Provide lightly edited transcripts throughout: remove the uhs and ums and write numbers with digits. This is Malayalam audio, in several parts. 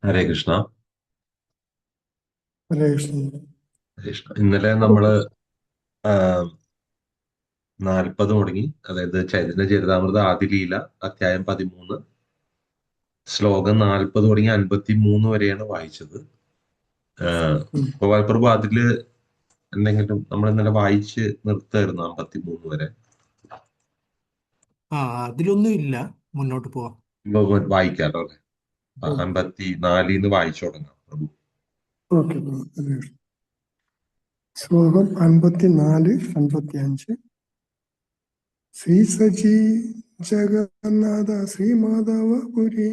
ഹരേ കൃഷ്ണ. ഹരേ കൃഷ്ണ. ഹരേ കൃഷ്ണ. ഇന്നലെ നമ്മള് 40 തുടങ്ങി, അതായത് ചൈതന്യ ചരിതാമൃത ആദിലീല അധ്യായം 13 ശ്ലോകം 40 തുടങ്ങി 53 വരെയാണ് വായിച്ചത്. ഉം. ഗോപാൽ അതില് എന്തെങ്കിലും നമ്മൾ ഇന്നലെ വായിച്ച് നിർത്തായിരുന്നു 53 വരെ. അതിലൊന്നും ഇല്ല. മുന്നോട്ട് പോവാം. ഇപ്പൊ വായിക്കാലോ അല്ലെ? ഉം. 54 വായിച്ചു തുടങ്ങാം പ്രഭു. ഓക്കെ. ഹരേ കൃഷ്ണ. ശ്ലോകം 54, 55. ശ്രീ സജി ജഗന്നാഥ ശ്രീ മാധവപുരി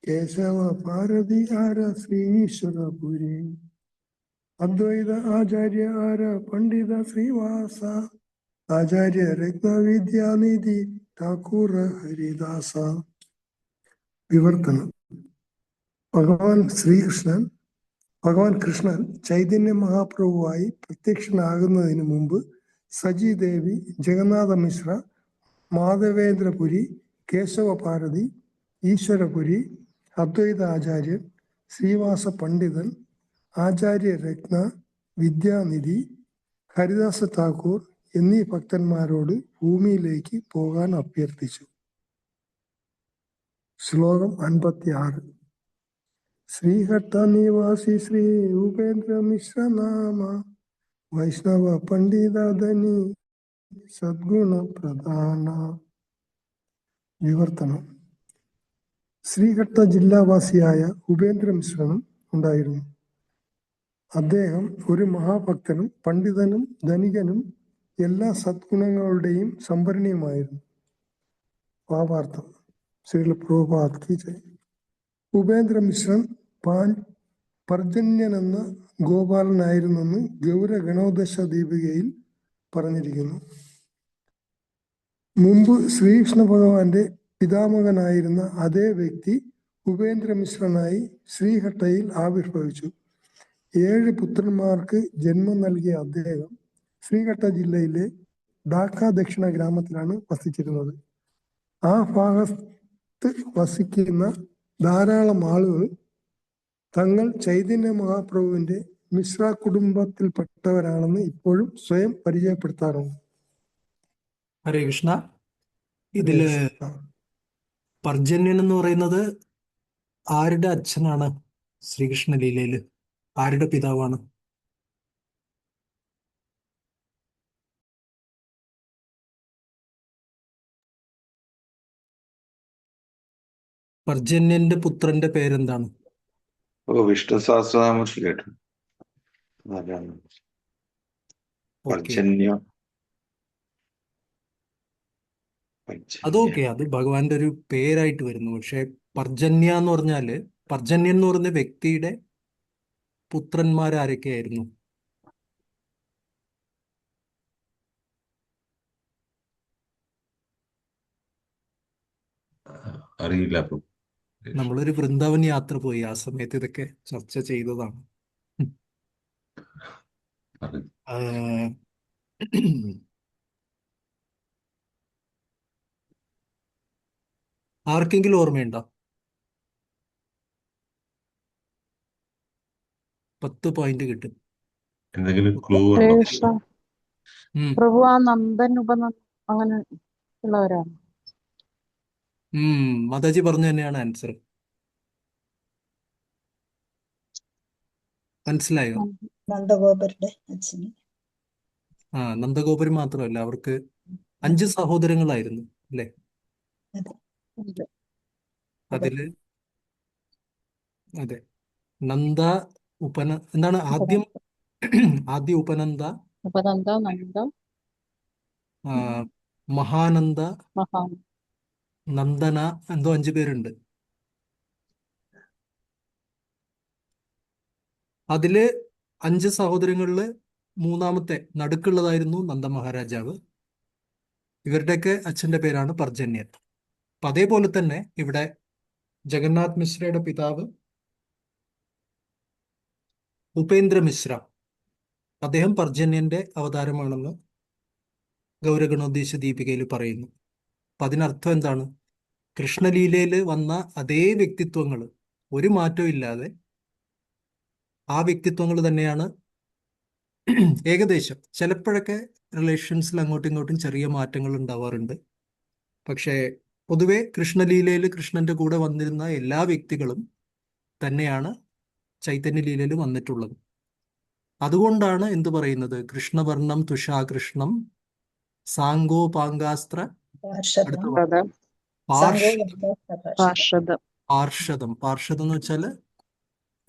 കേശവ ഭാരതി ആര ശ്രീ ഈശ്വരപുരി അദ്വൈത ആചാര്യ ആര പണ്ഡിത ശ്രീവാസ ആചാര്യ രത്നവിദ്യാനിധി ഠാക്കൂർ ഹരിദാസ. വിവർത്തനം. ഭഗവാൻ കൃഷ്ണൻ ചൈതന്യ മഹാപ്രഭുവായി പ്രത്യക്ഷനാകുന്നതിന് മുമ്പ് സജി ദേവി, ജഗന്നാഥ മിശ്ര, മാധവേന്ദ്രപുരി, കേശവ ഭാരതി, ഈശ്വരപുരി, അദ്വൈത ആചാര്യൻ, ശ്രീവാസ പണ്ഡിതൻ, ആചാര്യ രത്ന, വിദ്യാനിധി, ഹരിദാസ ഠാക്കൂർ എന്നീ ഭക്തന്മാരോട് ഭൂമിയിലേക്ക് പോകാൻ അഭ്യർത്ഥിച്ചു. ശ്ലോകം 56. ശ്രീഘട്ട നിവാസി ശ്രീ ഉപേന്ദ്ര മിശ്ര നാമ വൈഷ്ണവ പണ്ഡിത ധനി സദ്ഗുണ പ്രധാന. വിവർത്തനം. ശ്രീഘട്ട ജില്ലാവാസിയായ ഉപേന്ദ്ര മിശ്രനും ഉണ്ടായിരുന്നു. അദ്ദേഹം ഒരു മഹാഭക്തനും പണ്ഡിതനും ധനികനും എല്ലാ സദ്ഗുണങ്ങളുടെയും സംഭരണിയുമായിരുന്നു. ഭാവാർത്ഥം. ശ്രീല പ്രഭുപാദ് കി ജയ്. ഉപേന്ദ്ര മിശ്രൻ പർജന്യൻ എന്ന ഗോപാലനായിരുന്നെന്ന് ഗൗര ഗണോദശ ദീപികയിൽ പറഞ്ഞിരിക്കുന്നു. മുമ്പ് ശ്രീകൃഷ്ണ ഭഗവാന്റെ പിതാമഹനായിരുന്ന അതേ വ്യക്തി ഉപേന്ദ്ര മിശ്രനായി ശ്രീഹട്ടയിൽ ആവിർഭവിച്ചു. 7 പുത്രന്മാർക്ക് ജന്മം നൽകിയ അദ്ദേഹം ശ്രീഘട്ട ജില്ലയിലെ ഡാക്ക ദക്ഷിണ ഗ്രാമത്തിലാണ് വസിച്ചിരുന്നത്. ആ ഭാഗത്ത് വസിക്കുന്ന ധാരാളം ആളുകൾ തങ്ങൾ ചൈതന്യ മഹാപ്രഭുവിന്റെ മിശ്ര കുടുംബത്തിൽപ്പെട്ടവരാണെന്ന് ഇപ്പോഴും സ്വയം പരിചയപ്പെടുത്താറുണ്ട്. ഹരേ കൃഷ്ണ. ഇതില് പർജന്യൻ എന്ന് പറയുന്നത് ആരുടെ അച്ഛനാണ്? ശ്രീകൃഷ്ണ ലീലയില് ആരുടെ പിതാവാണ്? പർജന്യന്റെ പുത്രന്റെ പേരെന്താണ്? വിഷ്ണു സഹസ്രനാമത്തിൽ കേട്ടു. ആരാണ്? ഓക്കെ, പർജന്യ. അതൊക്കെ അത് ഭഗവാന്റെ ഒരു പേരായിട്ട് വരുന്നു. പക്ഷെ പർജന്യ എന്ന് പറഞ്ഞാല് പർജന്യൻ എന്ന് പറഞ്ഞ വ്യക്തിയുടെ പുത്രന്മാരാരൊക്കെയായിരുന്നു? അറിയില്ല പ്രഭു. നമ്മളൊരു വൃന്ദാവൻ യാത്ര പോയി, ആ സമയത്ത് ഇതൊക്കെ ചർച്ച ചെയ്തതാണ്. ആഹ് ആർക്കെങ്കിലും ഓർമ്മയുണ്ടോ? 10 പോയിന്റ് കിട്ടും. എന്തെങ്കിലും ക്ലൂ ഹരേ ഉണ്ടോ? കൃഷ്ണ. ഉം. പ്രഭു ആ നന്ദൻ അങ്ങനെ ഉള്ളവരാണ്. മാതാജി പറഞ്ഞു തന്നെയാണ് ആൻസർ. മനസ്സിലായോ? നന്ദഗോപരുടെ അച്ഛന്. നന്ദഗോപുരം മാത്രമല്ല, അവർക്ക് 5 സഹോദരങ്ങളായിരുന്നു അല്ലെ? അതെ. അതില് അതെ, നന്ദ എന്താണ് ആദ്യം? ആദ്യ ഉപനന്ദ, ഉപനന്ദ, നന്ദ, ആ, മഹാനന്ദ, മഹാ. നന്ദന, എന്തോ 5 പേരുണ്ട്. അതില് 5 സഹോദരങ്ങളില് മൂന്നാമത്തെ നടുക്കുള്ളതായിരുന്നു നന്ദ മഹാരാജാവ്. ഇവരുടെയൊക്കെ അച്ഛന്റെ പേരാണ് പർജന്യൻ. അപ്പൊ അതേപോലെ തന്നെ ഇവിടെ ജഗന്നാഥ് മിശ്രയുടെ പിതാവ് ഉപേന്ദ്ര മിശ്ര, അദ്ദേഹം പർജന്യന്റെ അവതാരമാണെന്ന് ഗൗരഗണോദ്ദേശ ദീപികയിൽ പറയുന്നു. അപ്പൊ അതിനർത്ഥം എന്താണ്? കൃഷ്ണലീലയിൽ വന്ന അതേ വ്യക്തിത്വങ്ങൾ ഒരു മാറ്റവും ഇല്ലാതെ ആ വ്യക്തിത്വങ്ങൾ തന്നെയാണ് ഏകദേശം. ചിലപ്പോഴൊക്കെ റിലേഷൻസിൽ അങ്ങോട്ടും ഇങ്ങോട്ടും ചെറിയ മാറ്റങ്ങൾ ഉണ്ടാവാറുണ്ട്. പക്ഷേ പൊതുവെ കൃഷ്ണലീലയിൽ കൃഷ്ണന്റെ കൂടെ വന്നിരുന്ന എല്ലാ വ്യക്തികളും തന്നെയാണ് ചൈതന്യലീലയിൽ വന്നിട്ടുള്ളത്. അതുകൊണ്ടാണ് എന്ത് പറയുന്നത്, കൃഷ്ണവർണം തുഷാകൃഷ്ണം സാങ്കോപാങ്കാസ്ത്ര പാർഷദം അടുത്ത വാക്ക്. പദം പാർഷ പാർഷദം പാർഷദം പാർഷദം എന്ന് വെച്ചാല്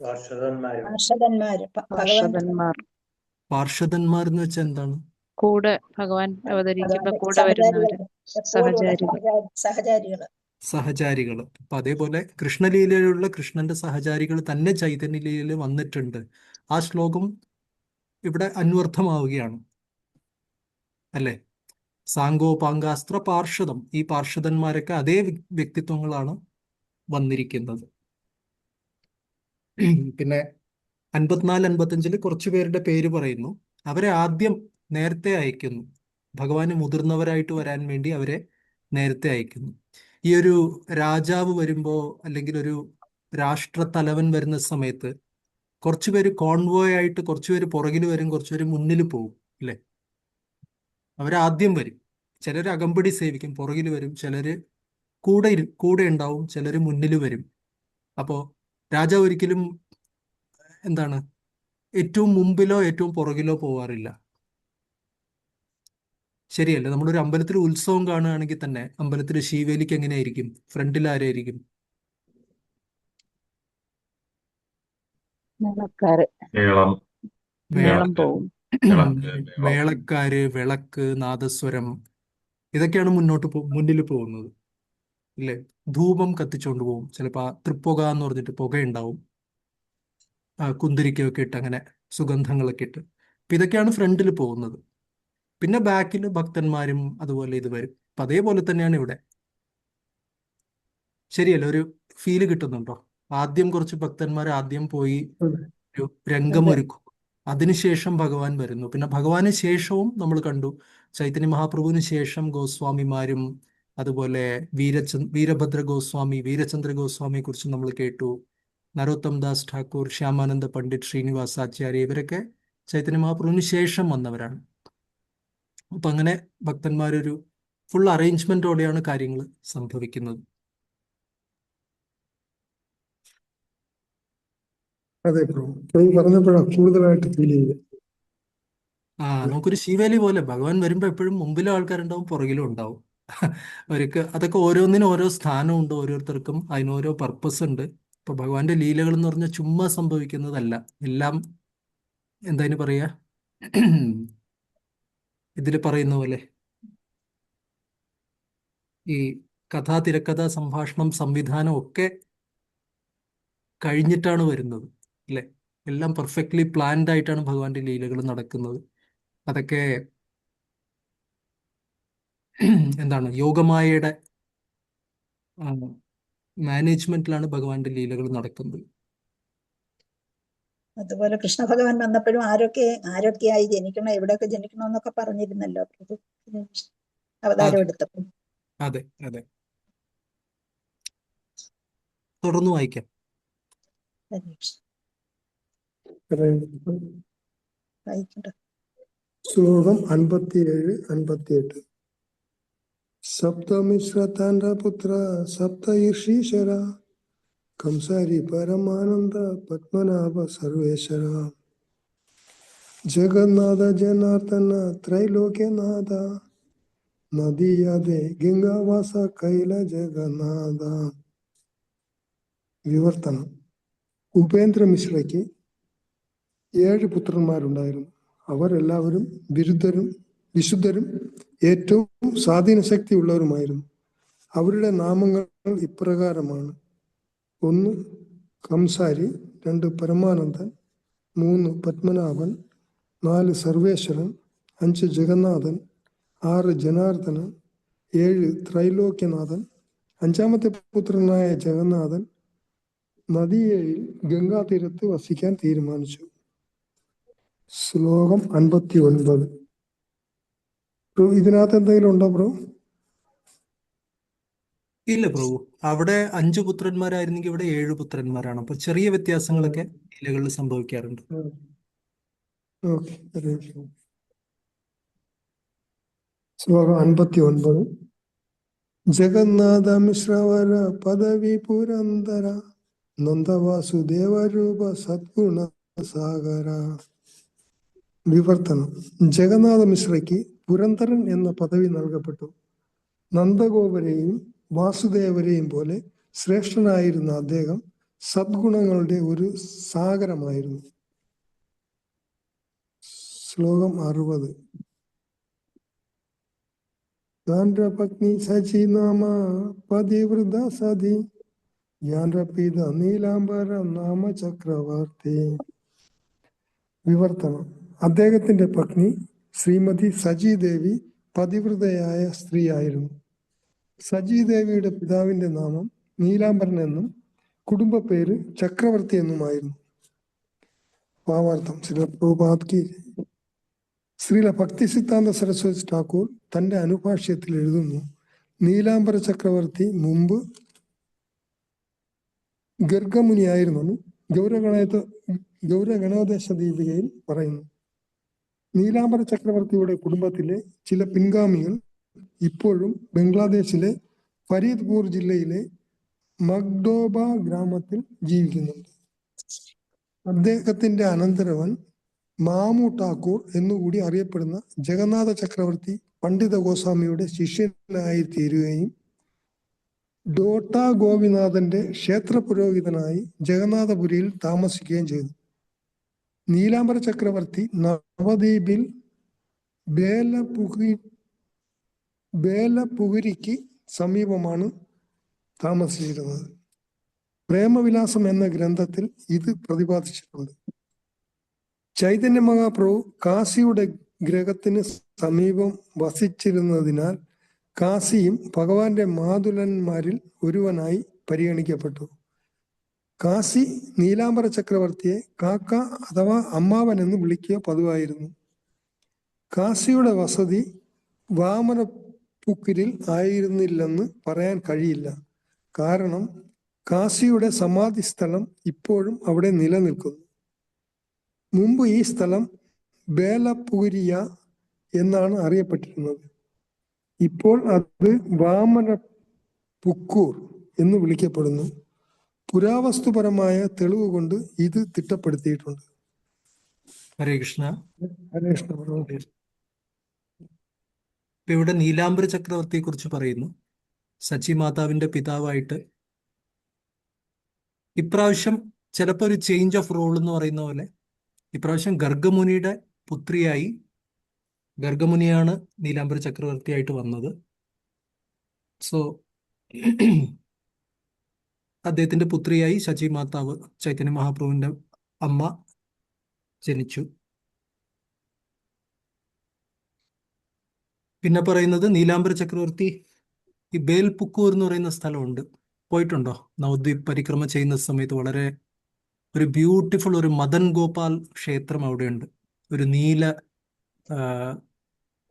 പാർഷദന്മാര് ഭഗവാൻ പാർഷദന്മാർ പാർഷദന്മാർ എന്ന് വെച്ചാൽ എന്താണ്? കൂടെ ഭഗവാൻ അവതരിക്കുമ്പോ ഭഗവാന്റെ കൂടെ വരുന്നവര്, എപ്പോഴുള്ള സഹചാരികൾ. സഹചാരികള്. സഹചാരികൾ. അപ്പൊ അതേപോലെ കൃഷ്ണലീലയിലുള്ള കൃഷ്ണന്റെ സഹചാരികൾ തന്നെ ചൈതന്യലീലയിൽ വന്നിട്ടുണ്ട്. ആ ശ്ലോകം ഇവിടെ അന്വർത്ഥമാവുകയാണ് അല്ലെ? സാങ്കോപാങ്കാസ്ത്ര പാർഷദം, ഈ പാർഷദന്മാരൊക്കെ അതേ വ്യക്തിത്വങ്ങളാണ് വന്നിരിക്കുന്നത്. പിന്നെ 54-55 കുറച്ചു പേരുടെ പേര് പറയുന്നു. അവരെ ആദ്യം നേരത്തെ അയക്കുന്നു. ഭഗവാന് മുതിർന്നവരായിട്ട് വരാൻ വേണ്ടി അവരെ നേരത്തെ അയക്കുന്നു. ഈ ഒരു രാജാവ് വരുമ്പോ, അല്ലെങ്കിൽ ഒരു രാഷ്ട്രത്തലവൻ വരുന്ന സമയത്ത് കുറച്ചുപേര് കോൺവോയ് ആയിട്ട്, കുറച്ചുപേര് പുറകിൽ വരും, കുറച്ചുപേര് മുന്നിൽ പോകും അല്ലെ? അവരാദ്യം വരും. ചിലർ അകമ്പടി സേവിക്കും, പുറകിൽ വരും. ചിലര് കൂടെ ഉണ്ടാവും, ചിലര് മുന്നിൽ വരും. അപ്പോ രാജാവ് ഒരിക്കലും എന്താണ് ഏറ്റവും മുമ്പിലോ ഏറ്റവും പുറകിലോ പോവാറില്ല. ശരിയല്ല? നമ്മളൊരു അമ്പലത്തിൽ ഉത്സവം കാണുകയാണെങ്കിൽ തന്നെ അമ്പലത്തിൽ ശീവേലിക്ക് എങ്ങനെയായിരിക്കും? ഫ്രണ്ടിൽ ആരായിരിക്കും? മേളക്കാര് മേളം മേളം വിളക്ക് പോവും. വിളക്ക് മേളം മേളക്കാര്, വിളക്ക്, നാദസ്വരം, ഇതൊക്കെയാണ് മുന്നിൽ പോകുന്നത് ഇല്ലേ? ധൂപം കത്തിച്ചുകൊണ്ട് പോകും. ചിലപ്പോൾ തൃപ്പുക എന്ന് പറഞ്ഞിട്ട് പുകയുണ്ടാവും, കുന്തിരിക്കയൊക്കെ ഇട്ട്, അങ്ങനെ സുഗന്ധങ്ങളൊക്കെ ഇട്ട്. അപ്പൊ ഇതൊക്കെയാണ് ഫ്രണ്ടിൽ പോകുന്നത്. പിന്നെ ബാക്കിൽ ഭക്തന്മാരും അതുപോലെ ഇത് വരും. അപ്പൊ അതേപോലെ തന്നെയാണ് ഇവിടെ. ശരിയല്ല? ഒരു ഫീല് കിട്ടുന്നുണ്ടോ? ആദ്യം കുറച്ച് ഭക്തന്മാർ ആദ്യം പോയി ഒരു രംഗമൊരുക്കും, അതിനുശേഷം ഭഗവാൻ വരുന്നു. പിന്നെ ഭഗവാന് ശേഷവും നമ്മൾ കണ്ടു, ചൈതന്യ മഹാപ്രഭുവിന് ശേഷം ഗോസ്വാമിമാരും, അതുപോലെ വീരഭദ്ര ഗോസ്വാമി, വീരചന്ദ്ര ഗോസ്വാമിയെ കുറിച്ച് നമ്മൾ കേട്ടു. നരോത്തം ദാസ് ഠാക്കൂർ, ശ്യാമാനന്ദ പണ്ഡിറ്റ്, ശ്രീനിവാസാചാര്യ, ഇവരൊക്കെ ചൈതന്യ മഹാപ്രഭുവിന് ശേഷം വന്നവരാണ്. അപ്പൊ അങ്ങനെ ഭക്തന്മാരൊരു ഫുൾ അറേഞ്ച്മെന്റോടെയാണ് കാര്യങ്ങൾ സംഭവിക്കുന്നത്. അതെ പ്രഭു പറഞ്ഞപ്പോഴാണ് കൂടുതലായിട്ട് ഫീൽ ചെയ്തത്. നമുക്കൊരു ശിവേലി പോലെ ഭഗവാൻ വരുമ്പോ എപ്പോഴും മുമ്പിലും ആൾക്കാരുണ്ടാവും, പുറകിലും ഉണ്ടാവും. അവർക്ക് അതൊക്കെ ഓരോന്നിനും ഓരോ സ്ഥാനമുണ്ട്, ഓരോരുത്തർക്കും അതിനോരോ പർപ്പസ് ഉണ്ട്. ഇപ്പൊ ഭഗവാന്റെ ലീലകൾ എന്ന് പറഞ്ഞാൽ ചുമ്മാ സംഭവിക്കുന്നതല്ല. എല്ലാം എന്താ പറയാ, ഇതിൽ പറയുന്ന പോലെ ഈ കഥ, തിരക്കഥ, സംഭാഷണം, സംവിധാനം ഒക്കെ കഴിഞ്ഞിട്ടാണ് വരുന്നത് അല്ലെ? എല്ലാം പെർഫെക്റ്റ്ലി പ്ലാൻഡ് ആയിട്ടാണ് ഭഗവാന്റെ ലീലകൾ നടക്കുന്നത്. അതൊക്കെ എന്താണ്, യോഗമായയുടെ മാനേജ്മെന്റിലാണ് ഭഗവാന്റെ ലീലകൾ നടക്കുന്നത്. അതുപോലെ കൃഷ്ണ ഭഗവാൻ വന്നപ്പോഴും ആരൊക്കെയായി ജനിക്കണം, എവിടെയൊക്കെ ജനിക്കണം എന്നൊക്കെ പറഞ്ഞിരുന്നല്ലോ പ്രഭു അവതാരം അതെ എടുത്തപ്പോൾ. അതെ അതെ. തുടർന്ന് വായിക്കാം. വായിക്കണ്ട. ശ്ലോകം 57-58. സപ്തമിശ്രതാന്റെ പുത്ര സപ്തർഷീശ്വര ಕಂಸಾರಿ ಪರಮಾನಂದ ಪದ್ಮನಾಭ ಸರ್ವೇಶ್ವರ ಜಗನ್ನಾಥ ಜನಾರ್ದನ ತ್ರೈಲೋಕ್ಯನಾಥ നദിയാതെ ഗംഗാവാസ കൈല ജഗന്നാഥ. വിവർത്തനം. ഉപേന്ദ്ര മിശ്രയ്ക്ക് 7 പുത്രന്മാരുണ്ടായിരുന്നു. അവരെല്ലാവരും വിശുദ്ധരും ഏറ്റവും സ്വാധീനശക്തിയുള്ളവരുമായിരുന്നു. അവരുടെ നാമങ്ങൾ ഇപ്രകാരമാണ്: 1 കംസാരി, 2 പരമാനന്ദൻ, 3 പത്മനാഭൻ, 4 സർവേശ്വരൻ, 5 ജഗന്നാഥൻ, 6 ജനാർദ്ദനൻ, 7 ത്രൈലോക്യനാഥൻ. 5-ാമത്തെ പുത്രനായ ജഗന്നാഥൻ നദിയയിൽ ഗംഗാതീരത്ത് വസിക്കാൻ തീരുമാനിച്ചു. ശ്ലോകം 59. ഇതിനകത്ത് എന്തെങ്കിലും ഉണ്ടോ ബ്രോ? ഇല്ല പ്രഭു, അവിടെ 5 പുത്രന്മാരായിരുന്നെങ്കിൽ ഇവിടെ 7 പുത്രന്മാരാണ്. അപ്പൊ ചെറിയ വ്യത്യാസങ്ങളൊക്കെ ലീലകളിൽ സംഭവിക്കാറുണ്ട്. ഓക്കെ. ശ്ലോകം 59. ജഗന്നാഥ മിശ്രവര പദവി പുരന്തര നന്ദവാസുദേവ രൂപ സദ്ഗുണ സാഗര. വിവർത്തനം. ജഗന്നാഥ മിശ്രയ്ക്ക് പുരന്തരൻ എന്ന പദവി നൽകപ്പെട്ടു. നന്ദഗോപരെയും വാസുദേവരെയും പോലെ ശ്രേഷ്ഠനായിരുന്ന അദ്ദേഹം സദ്ഗുണങ്ങളുടെ ഒരു സാഗരമായിരുന്നു. ശ്ലോകം 60. പത്നി സചി നാമ പതിവൃത സതി യാൻപിത നീലാംബര നാമ ചക്രവർത്തി. വിവർത്തനം. അദ്ദേഹത്തിന്റെ പത്നി ശ്രീമതി സചിദേവി പതിവൃതയായ സ്ത്രീയായിരുന്നു. സചിദേവിയുടെ പിതാവിന്റെ നാമം നീലാംബരൻ എന്നും കുടുംബ പേര് ചക്രവർത്തി എന്നുമായിരുന്നു. ഭാവാർത്ഥം. ശ്രീല ഭക്തി സിദ്ധാന്ത സരസ്വതി ഠാക്കൂർ തന്റെ അനുഭാഷ്യത്തിൽ എഴുതുന്നു, നീലാംബര ചക്രവർത്തി മുമ്പ് ഗർഗമുനിയായിരുന്നെന്ന് ഗൗരഗണോദേശ ദീപികയിൽ പറയുന്നു. നീലാംബര ചക്രവർത്തിയുടെ കുടുംബത്തിലെ ചില പിൻഗാമികൾ ഇപ്പോഴും ബംഗ്ലാദേശിലെ ഫരീദ്പൂർ ജില്ലയിലെ മഗ്ഡോബ ഗ്രാമത്തിൽ ജീവിക്കുന്നുണ്ട്. അദ്ദേഹത്തിന്റെ അനന്തരവൻ മാമു ഠാക്കൂർ എന്നുകൂടി അറിയപ്പെടുന്ന ജഗന്നാഥ ചക്രവർത്തി പണ്ഡിത ഗോസ്വാമിയുടെ ശിഷ്യനായി തീരുകയും ഡോട്ട ഗോപിനാഥന്റെ ക്ഷേത്ര പുരോഹിതനായി ജഗന്നാഥപുരിയിൽ താമസിക്കുകയും ചെയ്തു. നീലാംബര ചക്രവർത്തി നവദ്വീപിൽ ബേലപുഗിരിക്ക് സമീപമാണ് താമസിച്ചിരുന്നത്. പ്രേമവിലാസം എന്ന ഗ്രന്ഥത്തിൽ ഇത് പ്രതിപാദിച്ചിട്ടുണ്ട്. ചൈതന്യ മഹാപ്രഭു കാശിയുടെ ഗ്രഹത്തിന് സമീപം വസിച്ചിരുന്നതിനാൽ കാശിയും ഭഗവാന്റെ മാതുലന്മാരിൽ ഒരുവനായി പരിഗണിക്കപ്പെട്ടു. കാശി നീലാംബര ചക്രവർത്തിയെ കാക്ക അഥവാ അമ്മാവൻ എന്ന് വിളിക്കുക പതിവായിരുന്നു. കാശിയുടെ വസതി വാമനപുക്കിരിൽ ആയിരുന്നില്ലെന്ന് പറയാൻ കഴിയില്ല. കാരണം കാശിയുടെ സമാധി സ്ഥലം ഇപ്പോഴും അവിടെ നിലനിൽക്കുന്നു. മുമ്പ് ഈ സ്ഥലം ബേലപുരിയ എന്നാണ് അറിയപ്പെട്ടിരുന്നത്. ഇപ്പോൾ അത് വാമനപുക്കൂർ എന്ന് വിളിക്കപ്പെടുന്നു. പുരാവസ്തുപരമായ തെളിവ് കൊണ്ട് ഇത് തിട്ടപ്പെടുത്തിയിട്ടുണ്ട്. ഹരേ കൃഷ്ണ. ഹരേ കൃഷ്ണ. ഇപ്പൊ ഇവിടെ നീലാംബര ചക്രവർത്തിയെ കുറിച്ച് പറയുന്നു. സച്ചി മാതാവിന്റെ പിതാവായിട്ട് ഇപ്രാവശ്യം ചിലപ്പോൾ ഒരു ചേഞ്ച് ഓഫ് റോൾ എന്ന് പറയുന്ന പോലെ ഇപ്രാവശ്യം ഗർഗമുനിയുടെ പുത്രിയായി, ഗർഗമുനിയാണ് നീലാംബര ചക്രവർത്തിയായിട്ട് വന്നത്. സോ അദ്ദേഹത്തിന്റെ പുത്രിയായി ശചി മാതാവ്, ചൈതന്യ മഹാപ്രഭുവിന്റെ അമ്മ, ജനിച്ചു. പിന്നെ പറയുന്നത് നീലാംബര ചക്രവർത്തി ഈ ബേൽപുക്കൂർ എന്ന് പറയുന്ന സ്ഥലമുണ്ട്. പോയിട്ടുണ്ടോ? നവദ്വീപ് പരിക്രമ ചെയ്യുന്ന സമയത്ത് വളരെ ഒരു ബ്യൂട്ടിഫുൾ ഒരു മദൻ ഗോപാൽ ക്ഷേത്രം അവിടെയുണ്ട്. ഒരു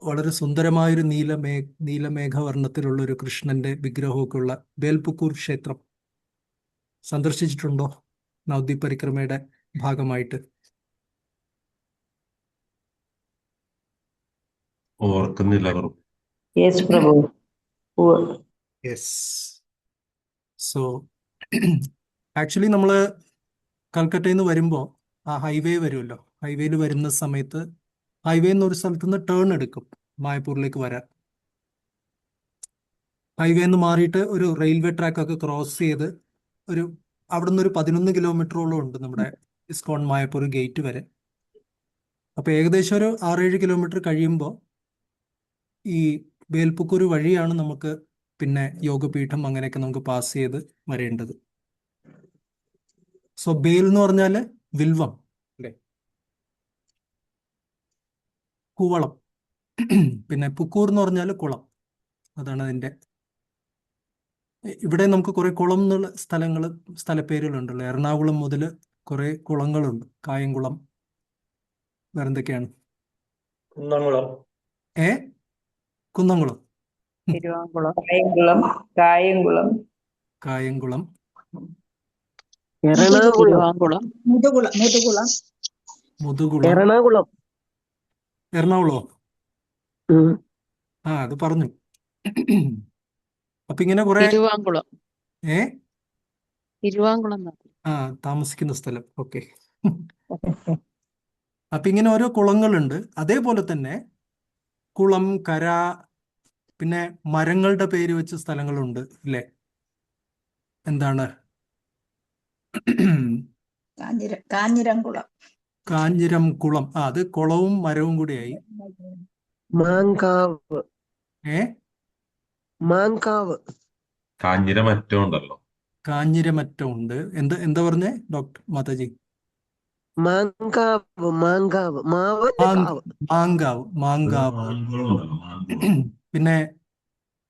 വളരെ സുന്ദരമായൊരു നീലമേഘവർണ്ണത്തിലുള്ള ഒരു കൃഷ്ണന്റെ വിഗ്രഹമൊക്കെ ഉള്ള ബേൽപുക്കൂർ ക്ഷേത്രം സന്ദർശിച്ചിട്ടുണ്ടോ നവദ്വീപ് പരിക്രമയുടെ ഭാഗമായിട്ട്? ഓർക്കുന്നില്ല വെറും. യെസ് പ്രഭു. ഉവ്വ്. യെസ്. സോ ആക്ച്വലി നമ്മൾ കൽക്കട്ടയിൽ നിന്ന് വരുമ്പോൾ ആ ഹൈവേ വരുമല്ലോ, ഹൈവേയിൽ വരുന്ന സമയത്ത് ഹൈവേ എന്നൊരു സ്ഥലത്ത് നിന്ന് ടേൺ എടുക്കും മായപ്പൂരിലേക്ക് വരാൻ. ഹൈവേ നിന്ന് മാറിയിട്ട് ഒരു റെയിൽവേ ട്രാക്കൊക്കെ ക്രോസ് ചെയ്ത് അവിടുന്ന് ഒരു 11 കിലോമീറ്ററോളം ഉണ്ട് നമ്മുടെ ഇസ്കോൺ മായപ്പൂർ ഗേറ്റ് വരെ. അപ്പോൾ ഏകദേശം ഒരു 6-7 കിലോമീറ്റർ കഴിയുമ്പോൾ ഈ ബേൽപുക്കൂർ വഴിയാണ് നമുക്ക് പിന്നെ യോഗപീഠം അങ്ങനെയൊക്കെ നമുക്ക് പാസ് ചെയ്ത് വരേണ്ടത്. സോ ബേൽ എന്ന് പറഞ്ഞാൽ വിൽവം അല്ലേ, കൂവളം. പിന്നെ പുക്കൂർ എന്ന് പറഞ്ഞാൽ കുളം. അതാണ് അതിൻ്റെ. ഇവിടെ നമുക്ക് കുറെ കുളം എന്നുള്ള സ്ഥലപ്പേരുകളുണ്ടല്ലോ. എറണാകുളം മുതൽ കുറെ കുളങ്ങളുണ്ട്. കായംകുളം, വേറെന്തൊക്കെയാണ്? കുന്നംകുളം, കുന്നംകുളം, തിരുവാങ്കുളം, കായംകുളം, കായംകുളം, എറണാകുളം. തിരുവാങ്കുളം. മുതുകുളം മുതുകുളം മുതുകുളം, എറണാകുളം. എറണാകുളമോ? ഉം. അത് പറഞ്ഞു. അപ്പൊ ഇങ്ങനെ കുറെ തിരുവാങ്കുളം. ഏ തിരുവാങ്കുളം എന്ന് പറഞ്ഞു. താമസിക്കുന്ന സ്ഥലം. ഓക്കെ. അപ്പൊ ഇങ്ങനെ ഓരോ കുളങ്ങളുണ്ട്. അതേപോലെ തന്നെ കുളം, കര, പിന്നെ മരങ്ങളുടെ പേര് വെച്ച സ്ഥലങ്ങളുണ്ട് അല്ലേ? എന്താണ്? കാഞ്ഞിരംകുളം. കാഞ്ഞിരം കുളം. അത് കുളവും മരവും കൂടിയായി. മാങ്കാവ്. ഏ മാങ്കാവ്. കാഞ്ഞിരമറ്റം ഉണ്ടല്ലോ. കാഞ്ഞിരമറ്റം ഉണ്ട്. എന്താ പറഞ്ഞേ ഡോക്ടർ മാതാജി? മാങ്കാവ്. മാങ്കാവ്. മാവന്റെ കാവ്. മാങ്കാവ്. മാങ്കാവ്. മാങ്കുളം ഉണ്ടല്ലോ, മാങ്കുളം. പിന്നെ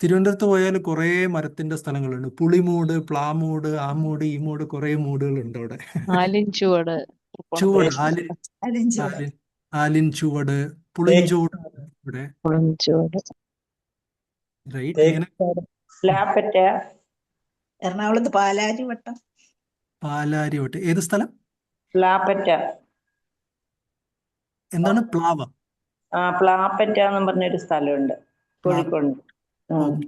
തിരുവനന്തപുരത്ത് പോയാൽ കുറേ മരത്തിന്റെ സ്ഥലങ്ങളുണ്ട്. പുളിമൂട്, പ്ലാമൂട്, ആ മൂട്, ഈ മൂട്, കുറേ മൂടുകളുണ്ട് അവിടെ. ആലിൻചുവട്. ചുവട്, അലിഞ്ചുവട്. ആലിൻ ചുവട്, പുളിഞ്ചോട് ഇവിടെ. പുളിഞ്ചുവട്. റൈറ്റ്. ഇങ്ങനെ ലാപ്പറ്റ. എറണാകുളത്ത് പാലാരിവട്ടം. പാലാരിവട്ട്. ഏത് സ്ഥലം? പ്ലാപ്പറ്റ. എന്താണ്? പ്ലാവ. പ്ലാപ്പറ്റ എന്നും പറഞ്ഞൊരു സ്ഥലമുണ്ട് കോഴിക്കോട്. ഓക്കെ.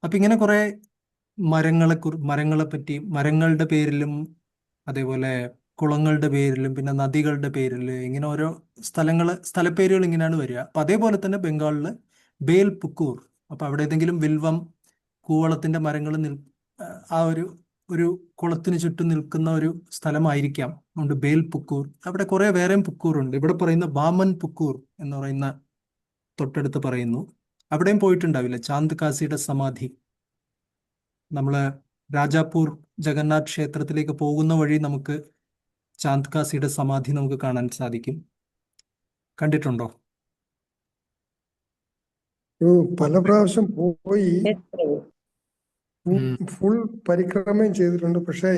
അപ്പൊ ഇങ്ങനെ കുറെ മരങ്ങളെ പറ്റി, മരങ്ങളുടെ പേരിലും അതേപോലെ കുളങ്ങളുടെ പേരിലും പിന്നെ നദികളുടെ പേരിൽ ഇങ്ങനെ ഓരോ സ്ഥലപ്പേരുകൾ ഇങ്ങനെയാണ് വരിക. അപ്പൊ അതേപോലെ തന്നെ ബംഗാളില് ബേൽപുക്കൂർ. അപ്പൊ അവിടെ ഏതെങ്കിലും വിൽവം, കൂവളത്തിന്റെ മരങ്ങൾ ആ ഒരു കുളത്തിന് ചുറ്റും നിൽക്കുന്ന ഒരു സ്ഥലമായിരിക്കാം. അതുകൊണ്ട് ബേൽപുക്കൂർ. അവിടെ കുറെ വേറെയും പുക്കൂറുണ്ട്. ഇവിടെ പറയുന്ന ബാമൻ പുക്കൂർ എന്ന് പറയുന്ന തൊട്ടടുത്ത് പറയുന്നു. അവിടെയും പോയിട്ടുണ്ടാവില്ല. ചാന്ദ് കാസിയുടെ സമാധി. നമ്മള് രാജാപൂർ ജഗന്നാഥ് ക്ഷേത്രത്തിലേക്ക് പോകുന്ന വഴി നമുക്ക് ചാന്ദ് കാസിയുടെ സമാധി നമുക്ക് കാണാൻ സാധിക്കും. കണ്ടിട്ടുണ്ടോ? പല പ്രാവശ്യം പോയി ഉം. ഫുൾ പരിക്രമയും ചെയ്തിട്ടുണ്ട്. പക്ഷേ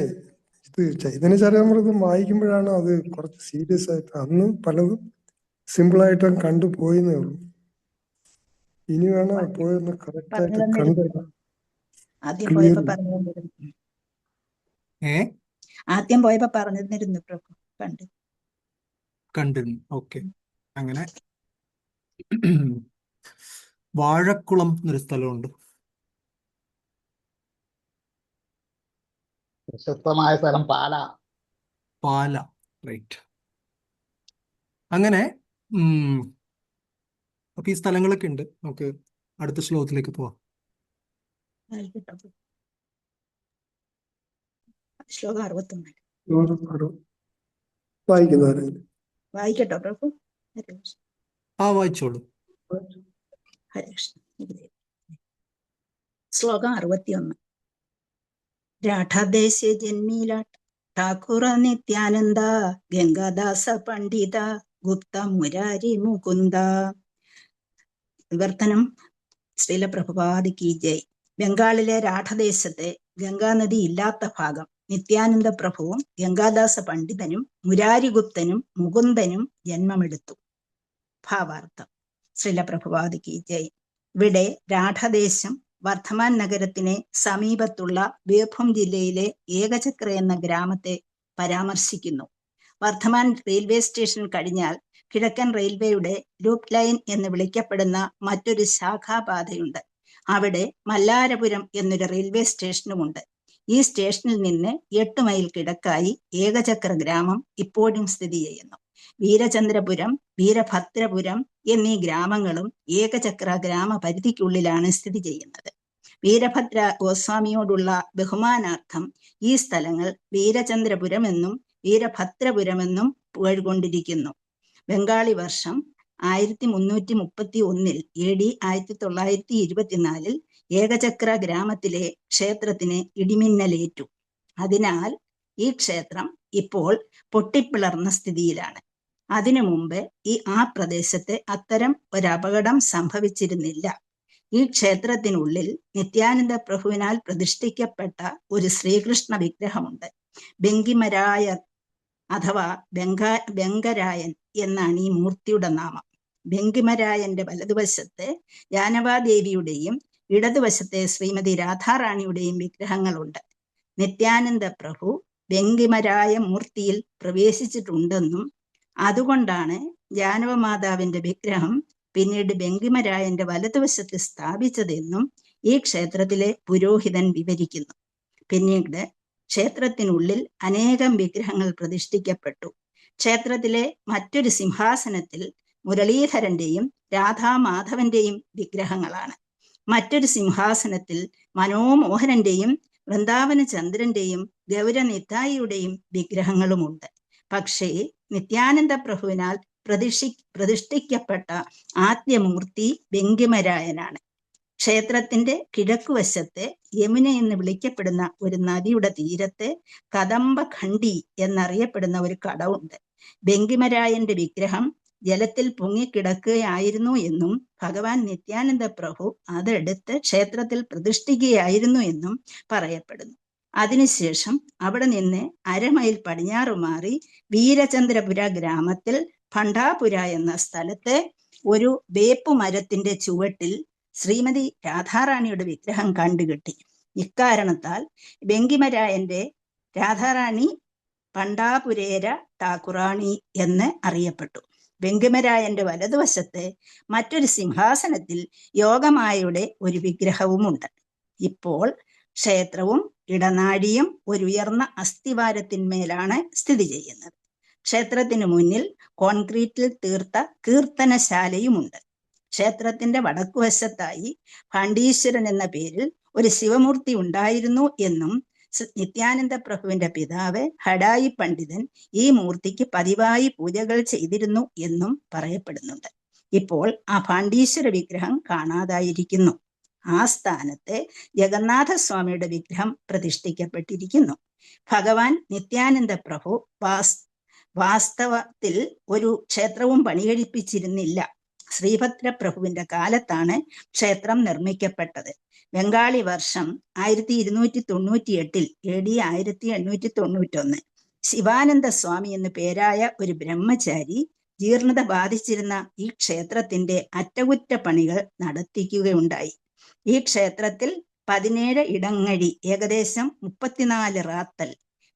ഇത് ചൈതന്യ ചരിതാമൃതം വായിക്കുമ്പോഴാണ് അത് കുറച്ച് സീരിയസ് ആയിട്ട്. അന്ന് പലതും സിമ്പിൾ ആയിട്ട് കണ്ടു പോയെന്നേ ഉള്ളൂ. ഇനി വേണം പോയൊന്ന് കറക്റ്റ് ആയിട്ട് കണ്ട് ആദ്യം ക്ലിയർ പോയപ്പോ പറഞ്ഞു തന്നിരുന്നു. ആദ്യം പോയപ്പോ പറഞ്ഞു തന്നിരുന്നു പ്രഭു. കണ്ടിരുന്നു. ഓക്കെ. അങ്ങനെ വാഴക്കുളം എന്നൊരു സ്ഥലമുണ്ട്. പ്രശസ്തമായ സ്ഥലം പാല. റൈറ്റ്. അങ്ങനെ അപ്പൊ ഈ സ്ഥലങ്ങളൊക്കെ ഉണ്ട്. നമുക്ക് അടുത്ത ശ്ലോകത്തിലേക്ക് പോവാം. ശ്ലോകം 61 വായിക്കുന്നവരാണ്. വായിക്കട്ടോ പ്രഭു? ഹരേ കൃഷ്ണ. വായിച്ചോളൂ. ഹരേ കൃഷ്ണ. ശ്ലോകം 61. രാഠദേശേ ജന്മീല ഠാക്കുറ നിത്യാനന്ദ ഗംഗാദാസ പണ്ഡിത ഗുപ്ത മുരാരി മുകുന്ദ. വിവർത്തനം. ശ്രീല പ്രഭുപാദ് കി ജയ്. ബംഗാളിലെ രാഠദേശത്തെ ഗംഗാനദി ഇല്ലാത്ത ഭാഗം നിത്യാനന്ദ പ്രഭുവും ഗംഗാദാസ പണ്ഡിതനും മുരാരിഗുപ്തനും മുകുന്ദനും ജന്മമെടുത്തു. ഭാവാർത്ഥം. ശ്രീല പ്രഭുപാദ് കി ജയ്. ഇവിടെ രാഠദേശം വർദ്ധമാൻ നഗരത്തിന് സമീപത്തുള്ള ബീർഭൂം ജില്ലയിലെ ഏകചക്ര എന്ന ഗ്രാമത്തെ പരാമർശിക്കുന്നു. വർദ്ധമാൻ റെയിൽവേ സ്റ്റേഷൻ കഴിഞ്ഞാൽ കിഴക്കൻ റെയിൽവേയുടെ ലൂപ്പ് ലൈൻ എന്ന് വിളിക്കപ്പെടുന്ന മറ്റൊരു ശാഖാപാതയുണ്ട്. അവിടെ മല്ലാരപുരം എന്നൊരു റെയിൽവേ സ്റ്റേഷനുമുണ്ട്. ഈ സ്റ്റേഷനിൽ നിന്ന് 8 മൈൽ കിഴക്കായി ഏകചക്ര ഗ്രാമം ഇപ്പോഴും സ്ഥിതി ചെയ്യുന്നു. വീരചന്ദ്രപുരം, വീരഭദ്രപുരം എന്നീ ഗ്രാമങ്ങളും ഏകചക്ര ഗ്രാമപരിധിക്കുള്ളിലാണ് സ്ഥിതി ചെയ്യുന്നത്. വീരഭദ്ര ഗോസ്വാമിയോടുള്ള ബഹുമാനാർത്ഥം ഈ സ്ഥലങ്ങൾ വീരചന്ദ്രപുരം എന്നും വീരഭദ്രപുരമെന്നും പുകഴ്കൊണ്ടിരിക്കുന്നു. ബംഗാളി വർഷം 1331 AD 1924 ഏകചക്ര ഗ്രാമത്തിലെ ക്ഷേത്രത്തിന് ഇടിമിന്നലേറ്റു. അതിനാൽ ഈ ക്ഷേത്രം ഇപ്പോൾ പൊട്ടിപ്പിളർന്ന സ്ഥിതിയിലാണ്. അതിനു മുമ്പ് ആ പ്രദേശത്ത് അത്തരം ഒരപകടം സംഭവിച്ചിരുന്നില്ല. ഈ ക്ഷേത്രത്തിനുള്ളിൽ നിത്യാനന്ദ പ്രഭുവിനാൽ പ്രതിഷ്ഠിക്കപ്പെട്ട ഒരു ശ്രീകൃഷ്ണ വിഗ്രഹമുണ്ട്. ബെങ്കിമരായർ അഥവാ ബംഗരായൻ എന്നാണ് ഈ മൂർത്തിയുടെ നാമം. ബെങ്കിമരായന്റെ വലതുവശത്ത് ജാനവാദേവിയുടെയും ഇടതുവശത്തെ ശ്രീമതി രാധാറാണിയുടെയും വിഗ്രഹങ്ങളുണ്ട്. നിത്യാനന്ദ പ്രഭു വെങ്കിമരായ മൂർത്തിയിൽ പ്രവേശിച്ചിട്ടുണ്ടെന്നും അതുകൊണ്ടാണ് ജാനവമാതാവിന്റെ വിഗ്രഹം പിന്നീട് വെങ്കിമരായന്റെ വലതുവശത്ത് സ്ഥാപിച്ചതെന്നും ഈ ക്ഷേത്രത്തിലെ പുരോഹിതൻ വിവരിക്കുന്നു. പിന്നീട് ക്ഷേത്രത്തിനുള്ളിൽ അനേകം വിഗ്രഹങ്ങൾ പ്രതിഷ്ഠിക്കപ്പെട്ടു. ക്ഷേത്രത്തിലെ മറ്റൊരു സിംഹാസനത്തിൽ മുരളീധരന്റെയും രാധാമാധവന്റെയും വിഗ്രഹങ്ങളാണ്. മറ്റൊരു സിംഹാസനത്തിൽ മനോമോഹനന്റെയും വൃന്ദാവന ചന്ദ്രന്റെയും ഗൗരനിത്തായിയുടെയും വിഗ്രഹങ്ങളുമുണ്ട്. പക്ഷേ നിത്യാനന്ദ പ്രഭുവിനാൽ പ്രതിഷ്ഠിക്കപ്പെട്ട ആദ്യമൂർത്തി വെങ്കിമരായനാണ്. ക്ഷേത്രത്തിന്റെ കിഴക്കുവശത്തെ യമുന എന്ന് വിളിക്കപ്പെടുന്ന ഒരു നദിയുടെ തീരത്ത് കദംബഖണ്ഡി എന്നറിയപ്പെടുന്ന ഒരു കടവുണ്ട്. വെങ്കിമരായന്റെ വിഗ്രഹം ജലത്തിൽ പൊങ്ങിക്കിടക്കുകയായിരുന്നു എന്നും ഭഗവാൻ നിത്യാനന്ദ പ്രഭു അതെടുത്ത് ക്ഷേത്രത്തിൽ പ്രതിഷ്ഠിക്കുകയായിരുന്നു എന്നും പറയപ്പെടുന്നു. അതിനുശേഷം അവിടെ നിന്ന് അരമൈൽ പടിഞ്ഞാറ് മാറി വീരചന്ദ്രപുര ഗ്രാമത്തിൽ ഭണ്ഡാപുര എന്ന സ്ഥലത്ത് ഒരു വേപ്പുമരത്തിന്റെ ചുവട്ടിൽ ശ്രീമതി രാധാറാണിയുടെ വിഗ്രഹം കണ്ടുകിട്ടി. ഇക്കാരണത്താൽ വെങ്കിമരായന്റെ രാധാറാണി പണ്ഡാപുരേര ഠാക്കുറാണി എന്ന് അറിയപ്പെട്ടു. വെങ്കിമരായന്റെ വലതുവശത്ത് മറ്റൊരു സിംഹാസനത്തിൽ യോഗമായയുടെ ഒരു വിഗ്രഹവുമുണ്ട്. ഇപ്പോൾ ക്ഷേത്രവും ഇടനാഴിയും ഒരു ഉയർന്ന അസ്ഥിവാരത്തിന്മേലാണ് സ്ഥിതി ചെയ്യുന്നത്. ക്ഷേത്രത്തിനു മുന്നിൽ കോൺക്രീറ്റിൽ തീർത്ത കീർത്തനശാലയുമുണ്ട്. ക്ഷേത്രത്തിന്റെ വടക്കുവശത്തായി പാണ്ഡീശ്വരൻ എന്ന പേരിൽ ഒരു ശിവമൂർത്തി ഉണ്ടായിരുന്നു എന്നും നിത്യാനന്ദ പ്രഭുവിന്റെ പിതാവ് ഹഡായി പണ്ഡിതൻ ഈ മൂർത്തിക്ക് പതിവായി പൂജകൾ ചെയ്തിരുന്നു എന്നും പറയപ്പെടുന്നുണ്ട്. ഇപ്പോൾ ആ പാണ്ഡീശ്വര വിഗ്രഹം കാണാതായിരിക്കുന്നു. ആ സ്ഥാനത്ത് ജഗന്നാഥസ്വാമിയുടെ വിഗ്രഹം പ്രതിഷ്ഠിക്കപ്പെട്ടിരിക്കുന്നു. ഭഗവാൻ നിത്യാനന്ദ പ്രഭു വാസ്തവത്തിൽ ഒരു ക്ഷേത്രവും പണികഴിപ്പിച്ചിരുന്നില്ല. ശ്രീഭദ്രപ്രഭുവിന്റെ കാലത്താണ് ക്ഷേത്രം നിർമ്മിക്കപ്പെട്ടത്. ബംഗാളി വർഷം 1298 AD 1891 ശിവാനന്ദ സ്വാമി എന്നു പേരായ ഒരു ബ്രഹ്മചാരി ജീർണത ബാധിച്ചിരുന്ന ഈ ക്ഷേത്രത്തിന്റെ അറ്റകുറ്റപ്പണികൾ നടത്തിക്കുകയുണ്ടായി. ഈ ക്ഷേത്രത്തിൽ 17 ഇടങ്ങഴി ഏകദേശം 34 റാത്തൽ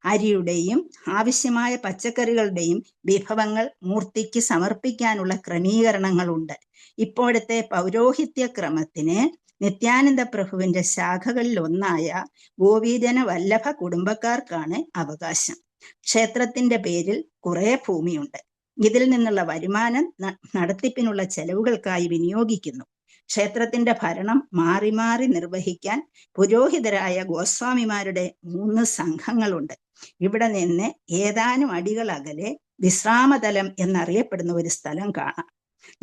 അരിയുടെയും ആവശ്യമായ പച്ചക്കറികളുടെയും വിഭവങ്ങൾ മൂർത്തിക്ക് സമർപ്പിക്കാനുള്ള ക്രമീകരണങ്ങളുണ്ട്. ഇപ്പോഴത്തെ പൗരോഹിത്യ ക്രമത്തിന് നിത്യാനന്ദ പ്രഭുവിന്റെ ശാഖകളിൽ ഒന്നായ ഗോപീജന വല്ലഭ കുടുംബക്കാർക്കാണ് അവകാശം. ക്ഷേത്രത്തിന്റെ പേരിൽ കുറെ ഭൂമിയുണ്ട്. ഇതിൽ നിന്നുള്ള വരുമാനം നടത്തിപ്പിനുള്ള ചെലവുകൾക്കായി വിനിയോഗിക്കുന്നു. ക്ഷേത്രത്തിന്റെ ഭരണം മാറി മാറി നിർവഹിക്കാൻ പുരോഹിതരായ ഗോസ്വാമിമാരുടെ 3 സംഘങ്ങളുണ്ട്. ഇവിടെ നിന്ന് ഏതാനും അടികൾ അകലെ വിശ്രാമതലം എന്നറിയപ്പെടുന്ന ഒരു സ്ഥലം കാണാം.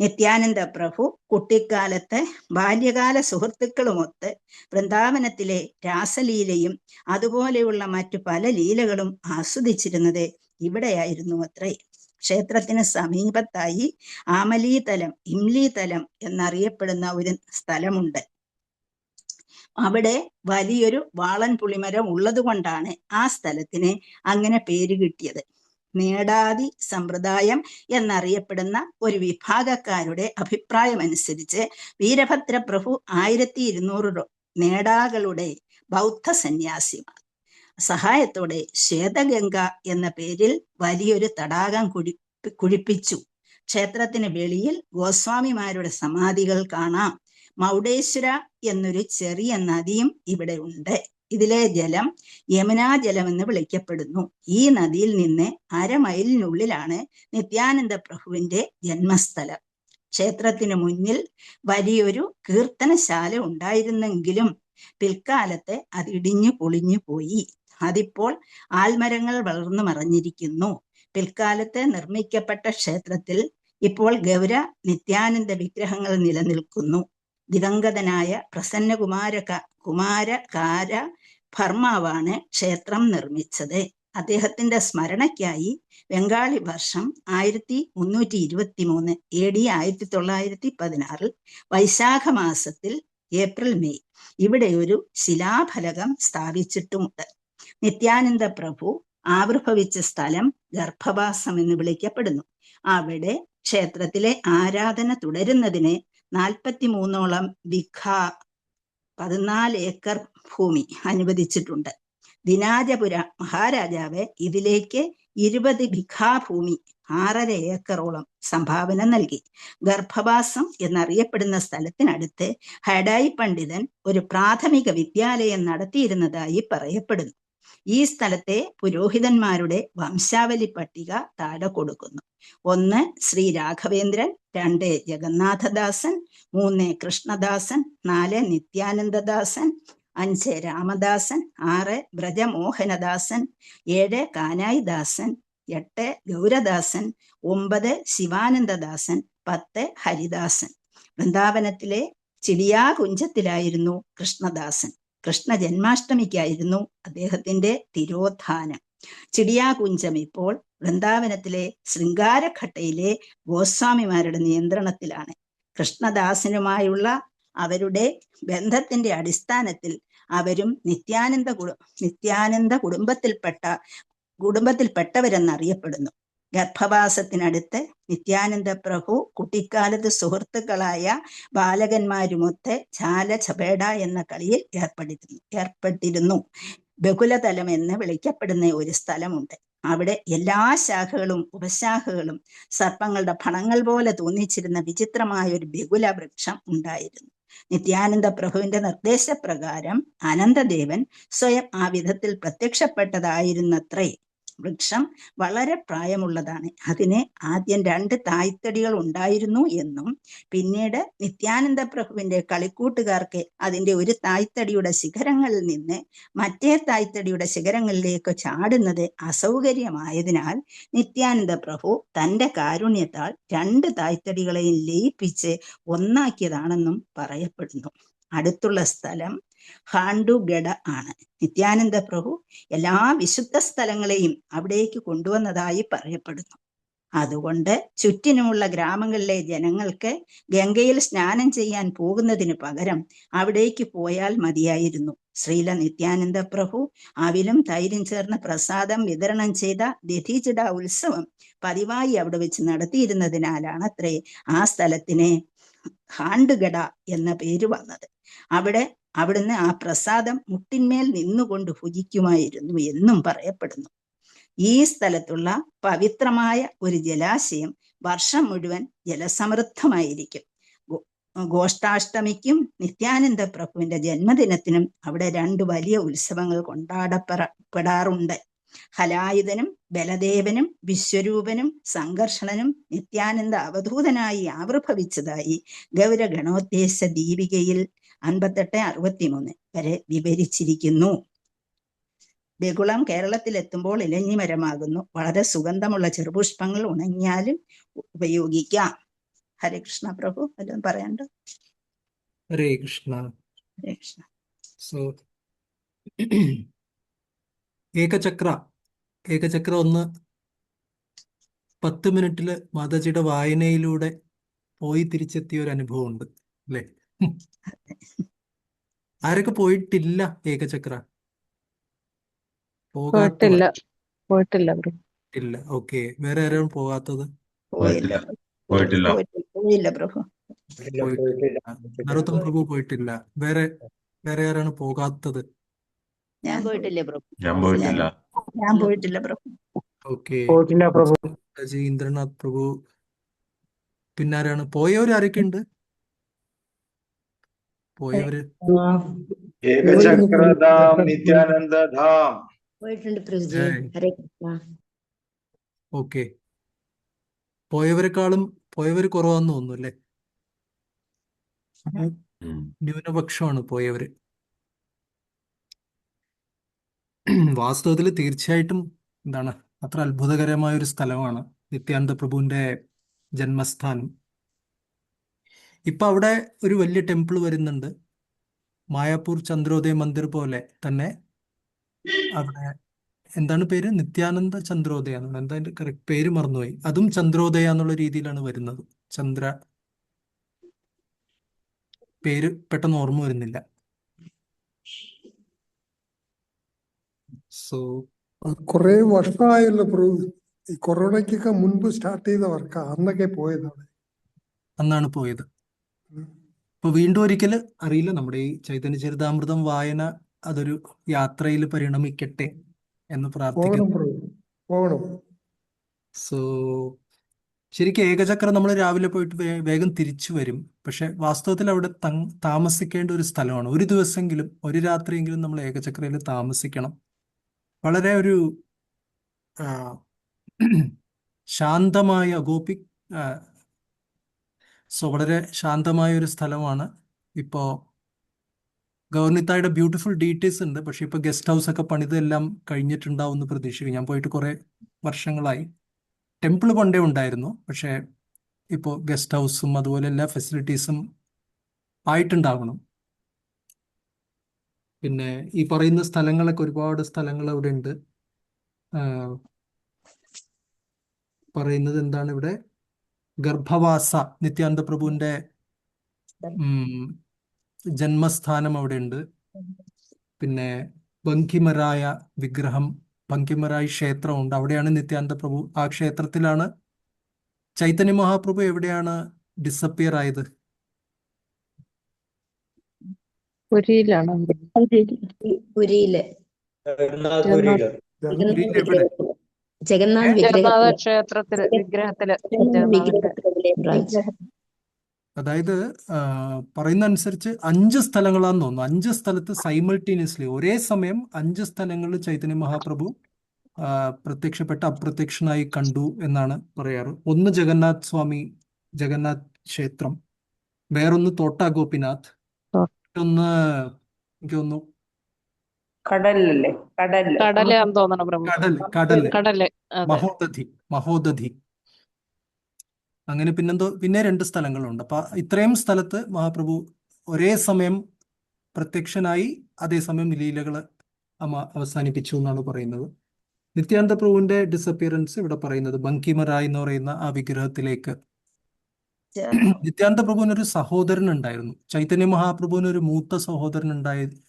നിത്യാനന്ദ പ്രഭു കുട്ടിക്കാലത്ത് ബാല്യകാല സുഹൃത്തുക്കളുമൊത്ത് വൃന്ദാവനത്തിലെ രാസലീലയും അതുപോലെയുള്ള മറ്റു പല ലീലകളും ആസ്വദിച്ചിരുന്നത് ഇവിടെയായിരുന്നു അത്രേ. ക്ഷേത്രത്തിന് സമീപത്തായി ആമലീതലം, ഇംലീതലം എന്നറിയപ്പെടുന്ന ഒരു സ്ഥലമുണ്ട്. അവിടെ വലിയൊരു വാളൻ പുളിമരം ഉള്ളത് കൊണ്ടാണ് ആ സ്ഥലത്തിന് അങ്ങനെ പേര് കിട്ടിയത്. നേടാതി സമ്പ്രദായം എന്നറിയപ്പെടുന്ന ഒരു വിഭാഗക്കാരുടെ അഭിപ്രായമനുസരിച്ച് വീരഭദ്രപ്രഭു 1200 നേടാകളുടെ ബൗദ്ധ സന്യാസിമാർ സഹായത്തോടെ ശ്വേതഗംഗ എന്ന പേരിൽ വലിയൊരു തടാകം കുഴിപ്പിച്ചു. ക്ഷേത്രത്തിന് വെളിയിൽ ഗോസ്വാമിമാരുടെ സമാധികൾ കാണാം. മൗഡേശ്വര എന്നൊരു ചെറിയ നദിയും ഇവിടെ ഉണ്ട്. ഇതിലെ ജലം യമുനാ ജലം എന്ന് വിളിക്കപ്പെടുന്നു. ഈ നദിയിൽ നിന്ന് അരമൈലിനുള്ളിലാണ് നിത്യാനന്ദ പ്രഭുവിന്റെ ജന്മസ്ഥലം. ക്ഷേത്രത്തിന് മുന്നിൽ വലിയൊരു കീർത്തനശാല ഉണ്ടായിരുന്നെങ്കിലും പിൽക്കാലത്ത് അത് ഇടിഞ്ഞു പൊളിഞ്ഞു പോയി. അതിപ്പോൾ ആൽമരങ്ങൾ വളർന്നു മറഞ്ഞിരിക്കുന്നു. പിൽക്കാലത്ത് നിർമ്മിക്കപ്പെട്ട ക്ഷേത്രത്തിൽ ഇപ്പോൾ ഗൗര നിത്യാനന്ദ വിഗ്രഹങ്ങൾ നിലനിൽക്കുന്നു. ദിവംഗതനായ കുമാരകാര ഭർമാവാണ് ക്ഷേത്രം നിർമ്മിച്ചത്. അദ്ദേഹത്തിന്റെ സ്മരണയ്ക്കായി ബംഗാളി വർഷം 1323 AD 1916 വൈശാഖ മാസത്തിൽ ഏപ്രിൽ മെയ് ഇവിടെ ഒരു ശിലാഫലകം സ്ഥാപിച്ചിട്ടുമുണ്ട്. നിത്യാനന്ദ പ്രഭു ആവിർഭവിച്ച സ്ഥലം ഗർഭവാസം എന്ന് വിളിക്കപ്പെടുന്നു. അവിടെ ക്ഷേത്രത്തിലെ ആരാധന തുടരുന്നതിന് 43ഓളം 14 ഏക്കർ ഭൂമി അനുവദിച്ചിട്ടുണ്ട്. ദിനാജപുര മഹാരാജാവ് ഇതിലേക്ക് 20 ബിഘാ ഭൂമി 6.5 ഏക്കറോളം സംഭാവന നൽകി. ഗർഭവാസം എന്നറിയപ്പെടുന്ന സ്ഥലത്തിനടുത്ത് ഹഡായി പണ്ഡിതൻ ഒരു പ്രാഥമിക വിദ്യാലയം നടത്തിയിരുന്നതായി പറയപ്പെടുന്നു. ഈ സ്ഥലത്തെ പുരോഹിതന്മാരുടെ വംശാവലി പട്ടിക താഴെ കൊടുക്കുന്നു. 1 ശ്രീ രാഘവേന്ദ്രൻ, 2 ജഗന്നാഥദാസൻ, 3 കൃഷ്ണദാസൻ, 4 നിത്യാനന്ദദാസൻ, 5 രാമദാസൻ, 6 ബ്രജമോഹനദാസൻ, 7 കാനായിദാസൻ, 8 ഗൗരദാസൻ, 9 ശിവാനന്ദദാസൻ, 10 ഹരിദാസൻ. വൃന്ദാവനത്തിലെ ചിടിയാകുഞ്ചത്തിലായിരുന്നു കൃഷ്ണദാസൻ. കൃഷ്ണ ജന്മാഷ്ടമിക്കായിരുന്നു അദ്ദേഹത്തിന്റെ തിരോധാനം. ചിടിയാകുഞ്ചം ഇപ്പോൾ വൃന്ദാവനത്തിലെ ശൃംഗാരഘട്ടയിലെ ഗോസ്വാമിമാരുടെ നിയന്ത്രണത്തിലാണ്. കൃഷ്ണദാസനുമായുള്ള അവരുടെ ബന്ധത്തിന്റെ അടിസ്ഥാനത്തിൽ അവരും നിത്യാനന്ദ കുടുംബത്തിൽപ്പെട്ടവരെന്നറിയപ്പെടുന്നു. ഗർഭവാസത്തിനടുത്ത് നിത്യാനന്ദ പ്രഭു കുട്ടിക്കാലത്ത് സുഹൃത്തുക്കളായ ബാലകന്മാരുമൊത്ത് ഝാല ഛപേഡ എന്ന കളിയിൽ ഏർപ്പെട്ടിരുന്നു. ബകുലതലം എന്ന് വിളിക്കപ്പെടുന്ന ഒരു സ്ഥലമുണ്ട്. അവിടെ എല്ലാ ശാഖകളും ഉപശാഖകളും സർപ്പങ്ങളുടെ ഫണങ്ങൾ പോലെ തോന്നിച്ചിരുന്ന വിചിത്രമായ ഒരു ബകുല വൃക്ഷം ഉണ്ടായിരുന്നു. നിത്യാനന്ദ പ്രഭുവിന്റെ നിർദ്ദേശപ്രകാരം അനന്തദേവൻ സ്വയം ആ വിധത്തിൽ പ്രത്യക്ഷപ്പെട്ടതായിരുന്നത്രേ. വൃക്ഷം വളരെ പ്രായമുള്ളതാണ്. അതിന് ആദ്യം 2 തായ്തടികൾ ഉണ്ടായിരുന്നു എന്നും പിന്നീട് നിത്യാനന്ദ പ്രഭുവിന്റെ കളിക്കൂട്ടുകാർക്ക് അതിന്റെ ഒരു തായ്തടിയുടെ ശിഖരങ്ങളിൽ നിന്ന് മറ്റേ തായ്തടിയുടെ ശിഖരങ്ങളിലേക്ക് ചാടുന്നത് അസൗകര്യമായതിനാൽ നിത്യാനന്ദ പ്രഭു തന്റെ കാരുണ്യത്താൽ 2 തായ്തടികളെയും ലയിപ്പിച്ച് ഒന്നാക്കിയതാണെന്നും പറയപ്പെടുന്നു. അടുത്തുള്ള സ്ഥലം ഹാണ്ടുഗഡ ആണ്. നിത്യാനന്ദ പ്രഭു എല്ലാ വിശുദ്ധ സ്ഥലങ്ങളെയും അവിടേക്ക് കൊണ്ടുവന്നതായി പറയപ്പെടുന്നു. അതുകൊണ്ട് ചുറ്റിനുമുള്ള ഗ്രാമങ്ങളിലെ ജനങ്ങൾക്ക് ഗംഗയിൽ സ്നാനം ചെയ്യാൻ പോകുന്നതിന് പകരം അവിടേക്ക് പോയാൽ മതിയായിരുന്നു. ശ്രീല നിത്യാനന്ദ പ്രഭു അവിലും തൈരും ചേർന്ന പ്രസാദം വിതരണം ചെയ്ത ദധിചിട ഉത്സവം പതിവായി അവിടെ വെച്ച് നടത്തിയിരുന്നതിനാലാണ് അത്രേ ആ സ്ഥലത്തിന് ഹാണ്ടുഗഡ എന്ന പേര് വന്നത്. അവിടുന്ന് ആ പ്രസാദം മുട്ടിന്മേൽ നിന്നുകൊണ്ട് ഭുജിക്കുമായിരുന്നു എന്നും പറയപ്പെടുന്നു. ഈ സ്ഥലത്തുള്ള പവിത്രമായ ഒരു ജലാശയം വർഷം മുഴുവൻ ജലസമൃദ്ധമായിരിക്കും. ഗോഷ്ഠാഷ്ടമിക്കും നിത്യാനന്ദ പ്രഭുവിന്റെ ജന്മദിനത്തിനും അവിടെ 2 വലിയ ഉത്സവങ്ങൾ കൊണ്ടാടപ്പെടാറുണ്ട്. ഹലായുധനും ബലദേവനും വിശ്വരൂപനും സംഘർഷണനും നിത്യാനന്ദ അവധൂതനായി ആവിർഭവിച്ചതായി ഗൗരഗണോദ്ദേശ ദീപികയിൽ 58-63 വരെ വിവരിച്ചിരിക്കുന്നു. ബകുളം കേരളത്തിലെത്തുമ്പോൾ ഇലഞ്ഞിമരമാകുന്നു. വളരെ സുഗന്ധമുള്ള ചെറുപുഷ്പങ്ങൾ ഉണങ്ങിയാലും ഉപയോഗിക്കാം. ഹരേ കൃഷ്ണ പ്രഭു വല്ലതും പറയാണ്ട്? ഹരേ കൃഷ്ണ. ഹരേ കൃഷ്ണ. സോ ഏകചക്ര ഒന്ന് 10 മിനിറ്റില് മാതാജിയുടെ വായനയിലൂടെ പോയി തിരിച്ചെത്തിയ ഒരു അനുഭവം ഉണ്ട് അല്ലേ? ആരൊക്കെ പോയിട്ടില്ല ഏകചക്ര? പോയിട്ടില്ല ബ്രോ. ഇല്ല. ഓക്കെ. വേറെ ആരും പോകാത്തത്? പോയില്ല പോയിട്ടില്ല പ്രഭു. പോയിട്ടില്ല. നരോത്തം പ്രഭു പോയിട്ടില്ല. വേറെ ആരാണ് പോകാത്തത്? ഞാൻ പോയിട്ടില്ല പ്രഭു. ഞാൻ പോയിട്ടില്ല പ്രഭു. ഓക്കെ. പോയിട്ടില്ല പ്രഭു. ഇന്ദ്രനാഥ് പ്രഭു. പിന്നാരാണ് ആരൊക്കെ ഉണ്ട്? പോയവര് ഏകചക്രധാം നിത്യാനന്ദധാം പോയിട്ടുണ്ട് പ്രഭുജി. ഹരേ കൃഷ്ണ. ഓക്കെ. പോയവര് കുറവാന്ന് തോന്നുന്നു അല്ലേ? ന്യൂനപക്ഷമാണ് പോയവര്. വാസ്തവത്തിൽ തീർച്ചയായിട്ടും അത്ര അത്ഭുതകരമായ ഒരു സ്ഥലമാണ് നിത്യാനന്ദ പ്രഭുവിന്റെ ജന്മസ്ഥാനം. ഇപ്പൊ അവിടെ ഒരു വലിയ ടെമ്പിൾ വരുന്നുണ്ട്. മായാപൂർ ചന്ദ്രോദയ മന്ദിർ പോലെ തന്നെ അവിടെ എന്താണ് പേര്? നിത്യാനന്ദ ചന്ദ്രോദയ എന്നുള്ള എന്താ അതിന്റെ കറക്റ്റ് പേര് മറന്നുപോയി. അതും ചന്ദ്രോദയ എന്നുള്ള രീതിയിലാണ് വരുന്നത്. പേര് പെട്ടെന്ന് ഓർമ്മ വരുന്നില്ല. സോ കുറെ വർഷമായല്ലോ പ്രഭു. ഈ കൊറോണയ്ക്കൊക്കെ മുൻപ് സ്റ്റാർട്ട് ചെയ്ത വർക്കാ. അന്നൊക്കെ പോയതാണ്. അന്നാണ് പോയത്. അപ്പോൾ വീണ്ടും ഒരിക്കൽ അറിയില്ല, നമ്മുടെ ഈ ചൈതന്യ ചരിതാമൃതം വായന അതൊരു യാത്രയിൽ പരിണമിക്കട്ടെ എന്ന് പോകണം പ്രാർത്ഥിക്കുന്നു. ബ്രോ, പോകണം. സോ ശരിക്കും ഏകചക്രം നമ്മൾ രാവിലെ പോയിട്ട് വേഗം തിരിച്ചു വരും. പക്ഷെ വാസ്തവത്തിൽ അവിടെ താമസിക്കേണ്ട ഒരു സ്ഥലമാണ്. ഒരു ദിവസമെങ്കിലും, ഒരു രാത്രിയെങ്കിലും നമ്മൾ ഏകചക്രയിൽ താമസിക്കണം. വളരെ ഒരു ആ, ശാന്തമായ വളരെ ശാന്തമായ ഒരു സ്ഥലമാണ്. ഇപ്പോൾ ഗവർണിത്തായുടെ ബ്യൂട്ടിഫുൾ ഡീറ്റെയിൽസ് ഉണ്ട്. പക്ഷെ ഇപ്പോൾ ഗസ്റ്റ് ഹൗസ് ഒക്കെ പണിതെല്ലാം കഴിഞ്ഞിട്ടുണ്ടാവും എന്ന് പ്രതീക്ഷിക്കും. ഞാൻ പോയിട്ട് കുറേ വർഷങ്ങളായി. ടെമ്പിൾ പണ്ടേ ഉണ്ടായിരുന്നു, പക്ഷേ ഇപ്പോൾ ഗസ്റ്റ് ഹൗസും അതുപോലെ എല്ലാ ഫെസിലിറ്റീസും ആയിട്ടുണ്ടാവണം. പിന്നെ ഈ പറയുന്ന സ്ഥലങ്ങളൊക്കെ, ഒരുപാട് സ്ഥലങ്ങൾ അവിടെ ഉണ്ട്. പറയുന്നത് എന്താണ് ഇവിടെ? ഗർഭവാസ നിത്യാനന്ദ പ്രഭുവിന്റെ ജന്മസ്ഥാനം അവിടെ ഉണ്ട്. പിന്നെ ബങ്കിമരായ വിഗ്രഹം, ബങ്കിമരായ് ക്ഷേത്രമുണ്ട്. അവിടെയാണ് നിത്യാനന്ദ പ്രഭു. ആ ക്ഷേത്രത്തിലാണ് ചൈതന്യ മഹാപ്രഭു എവിടെയാണ് ഡിസപ്പിയർ ആയത്? പുരിയിലാണ്. പുരിയില് ജഗന്നാഥ് ജഗന്നാഥ് ജഗന്നാഥ് പുരിയിൽ എവിടെ? വിഗ്രഹത്തില് ജഗന്നാഥ് ജഗന്നാഥ വിഗ്രഹത്തില് ക്ഷേത്രത്തില് വിഗ്രഹത്തില് ജഗന്നാഥ് ജഗന്നാഥന്റെ വിഗ്രഹത്തിലെ ബ്രാഞ്ച്. അതായത് പറയുന്ന അനുസരിച്ച് 5 സ്ഥലങ്ങളാന്ന് തോന്നുന്നു. 5 സ്ഥലത്ത് സൈമൾട്ടേനിയസ്ലി ഒരേ സമയം 5 സ്ഥലങ്ങളിൽ ചൈതന്യ മഹാപ്രഭു പ്രത്യക്ഷപ്പെട്ട് അപ്രത്യക്ഷനായി കണ്ടു എന്നാണ് പറയാറ്. ഒന്ന് ജഗന്നാഥ് സ്വാമി, ജഗന്നാഥ് ക്ഷേത്രം, വേറൊന്ന് തോട്ടാ ഗോപിനാഥ്, മറ്റൊന്ന് എനിക്ക് തോന്നുന്നു കടലിലല്ലേ? കടലില്. കടലാന്ന് തോന്നണം പ്രഭു. കടല് കടല്, അതെ. മഹോദധി. അങ്ങനെ പിന്നെ 2 സ്ഥലങ്ങളുണ്ട്. അപ്പൊ ഇത്രയും സ്ഥലത്ത് മഹാപ്രഭു ഒരേ സമയം പ്രത്യക്ഷനായി, അതേസമയം ലീലകൾ അവസാനിപ്പിച്ചു എന്നാണ് പറയുന്നത്. നിത്യാനന്ദ പ്രഭുവിന്റെ ഡിസപ്പിയറൻസ് ഇവിടെ പറയുന്നത് ബങ്കിമരായ് എന്ന് പറയുന്ന ആ വിഗ്രഹത്തിലേക്ക്. നിത്യാനന്ദ പ്രഭുവിന് ഒരു സഹോദരൻ ഉണ്ടായിരുന്നു. ചൈതന്യ മഹാപ്രഭുവിന് ഒരു മൂത്ത സഹോദരൻ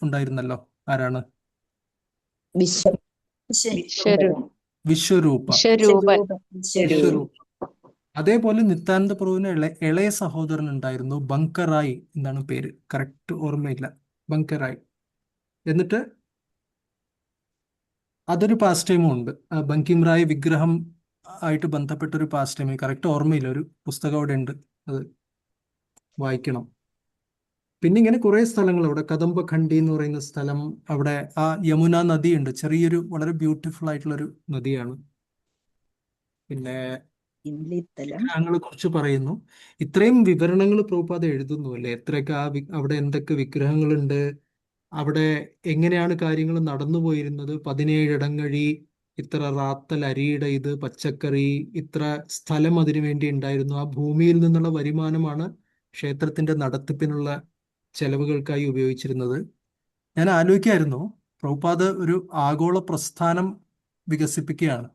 ഉണ്ടായിരുന്നല്ലോ. ആരാണ്? വിശ്വരൂപ. വിശ്വരൂപൻ. അതേപോലെ നിത്യാനന്ദ പ്രഭുവിന് ഇളയ സഹോദരൻ ഉണ്ടായിരുന്നു, ബങ്കറായി എന്നാണ് പേര്. കറക്റ്റ് ഓർമ്മയില്ല. ബങ്കറായി. എന്നിട്ട് അതൊരു പാസ് ടൈമും ഉണ്ട്. ബങ്കിംറായ് വിഗ്രഹം ആയിട്ട് ബന്ധപ്പെട്ട ഒരു പാസ് ടൈം, കറക്റ്റ് ഓർമ്മയില്ല. ഒരു പുസ്തകം അവിടെ ഉണ്ട്, അത് വായിക്കണം. പിന്നെ ഇങ്ങനെ കുറെ സ്ഥലങ്ങൾ, അവിടെ കദംബഖണ്ഡി എന്ന് പറയുന്ന സ്ഥലം, അവിടെ ആ യമുന നദിയുണ്ട്. ചെറിയൊരു വളരെ ബ്യൂട്ടിഫുൾ ആയിട്ടുള്ളൊരു നദിയാണ്. പിന്നെ വിഗ്രഹങ്ങളെ കുറിച്ച് പറയുന്നു. ഇത്രയും വിവരണങ്ങൾ പ്രഭുപാദ എഴുതുന്നു അല്ലേ? എത്രയൊക്കെ അവിടെ എന്തൊക്കെ വിഗ്രഹങ്ങളുണ്ട്, അവിടെ എങ്ങനെയാണ് കാര്യങ്ങൾ നടന്നു പോയിരുന്നത്. 17 ഇടങ്ങഴി, ഇത്ര റാത്തൽ അരിയുടെ ഇത്, പച്ചക്കറി, ഇത്ര സ്ഥലം അതിനു വേണ്ടി ഉണ്ടായിരുന്നു. ആ ഭൂമിയിൽ നിന്നുള്ള വരുമാനമാണ് ക്ഷേത്രത്തിന്റെ നടത്തിപ്പിനുള്ള ചെലവുകൾക്കായി ഉപയോഗിച്ചിരുന്നത്. ഞാൻ ആലോചിക്കായിരുന്നു, പ്രഭുപാദ് ഒരു ആഗോള പ്രസ്ഥാനം വികസിപ്പിക്കുകയാണ്.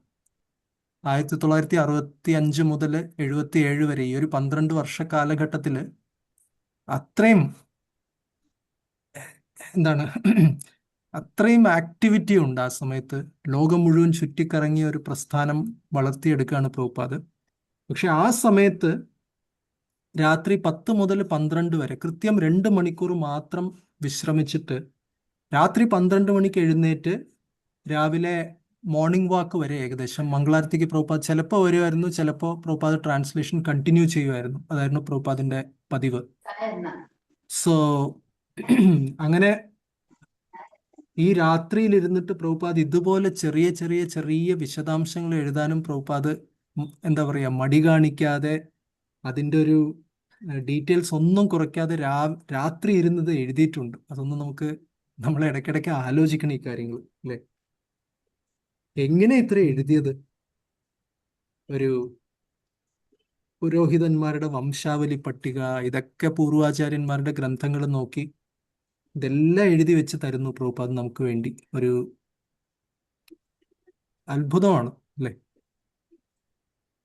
1965 മുതൽ 77 വരെ, ഈ ഒരു 12 വർഷ കാലഘട്ടത്തിൽ അത്രയും എന്താണ് അത്രയും ആക്ടിവിറ്റി ഉണ്ട്. ആ സമയത്ത് ലോകം മുഴുവൻ ചുറ്റിക്കറങ്ങിയ ഒരു പ്രസ്ഥാനം വളർത്തിയെടുക്കുകയാണ് പ്രഭുപാദ്. പക്ഷെ ആ സമയത്ത് രാത്രി 10 മുതൽ 12 വരെ കൃത്യം 2 മണിക്കൂർ മാത്രം വിശ്രമിച്ചിട്ട് രാത്രി 12 മണിക്ക് എഴുന്നേറ്റ് രാവിലെ മോർണിംഗ് വാക്ക് വരെ, ഏകദേശം മംഗളാരത്തിക്ക് പ്രഭുപാദ് ചിലപ്പോൾ വരുമായിരുന്നു, ചിലപ്പോൾ പ്രഭുപാദ് ട്രാൻസ്ലേഷൻ കണ്ടിന്യൂ ചെയ്യുമായിരുന്നു. അതായിരുന്നു പ്രഭുപാദിന്റെ പതിവ്. സോ അങ്ങനെ ഈ രാത്രിയിൽ ഇരുന്നിട്ട് പ്രഭുപാദ് ഇതുപോലെ ചെറിയ ചെറിയ ചെറിയ വിശദാംശങ്ങൾ എഴുതാനും പ്രഭുപാദ് എന്താ പറയുക, മടി കാണിക്കാതെ അതിൻ്റെ ഒരു ഡീറ്റെയിൽസ് ഒന്നും കുറയ്ക്കാതെ രാത്രി ഇരുന്നത് എഴുതിയിട്ടുണ്ട്. അതൊന്നും നമ്മൾ ഇടയ്ക്കിടയ്ക്ക് ആലോചിക്കണം ഈ കാര്യങ്ങൾ അല്ലേ. എങ്ങനെ ഇത്ര എഴുതിയത്? ഒരു പുരോഹിതന്മാരുടെ വംശാവലി പട്ടിക, ഇതൊക്കെ പൂർവാചാര്യന്മാരുടെ ഗ്രന്ഥങ്ങൾ നോക്കി ഇതെല്ലാം എഴുതി വെച്ച് തരുന്നു പ്രഭുപാദ് നമുക്ക് വേണ്ടി. ഒരു അത്ഭുതമാണ് അല്ലേ.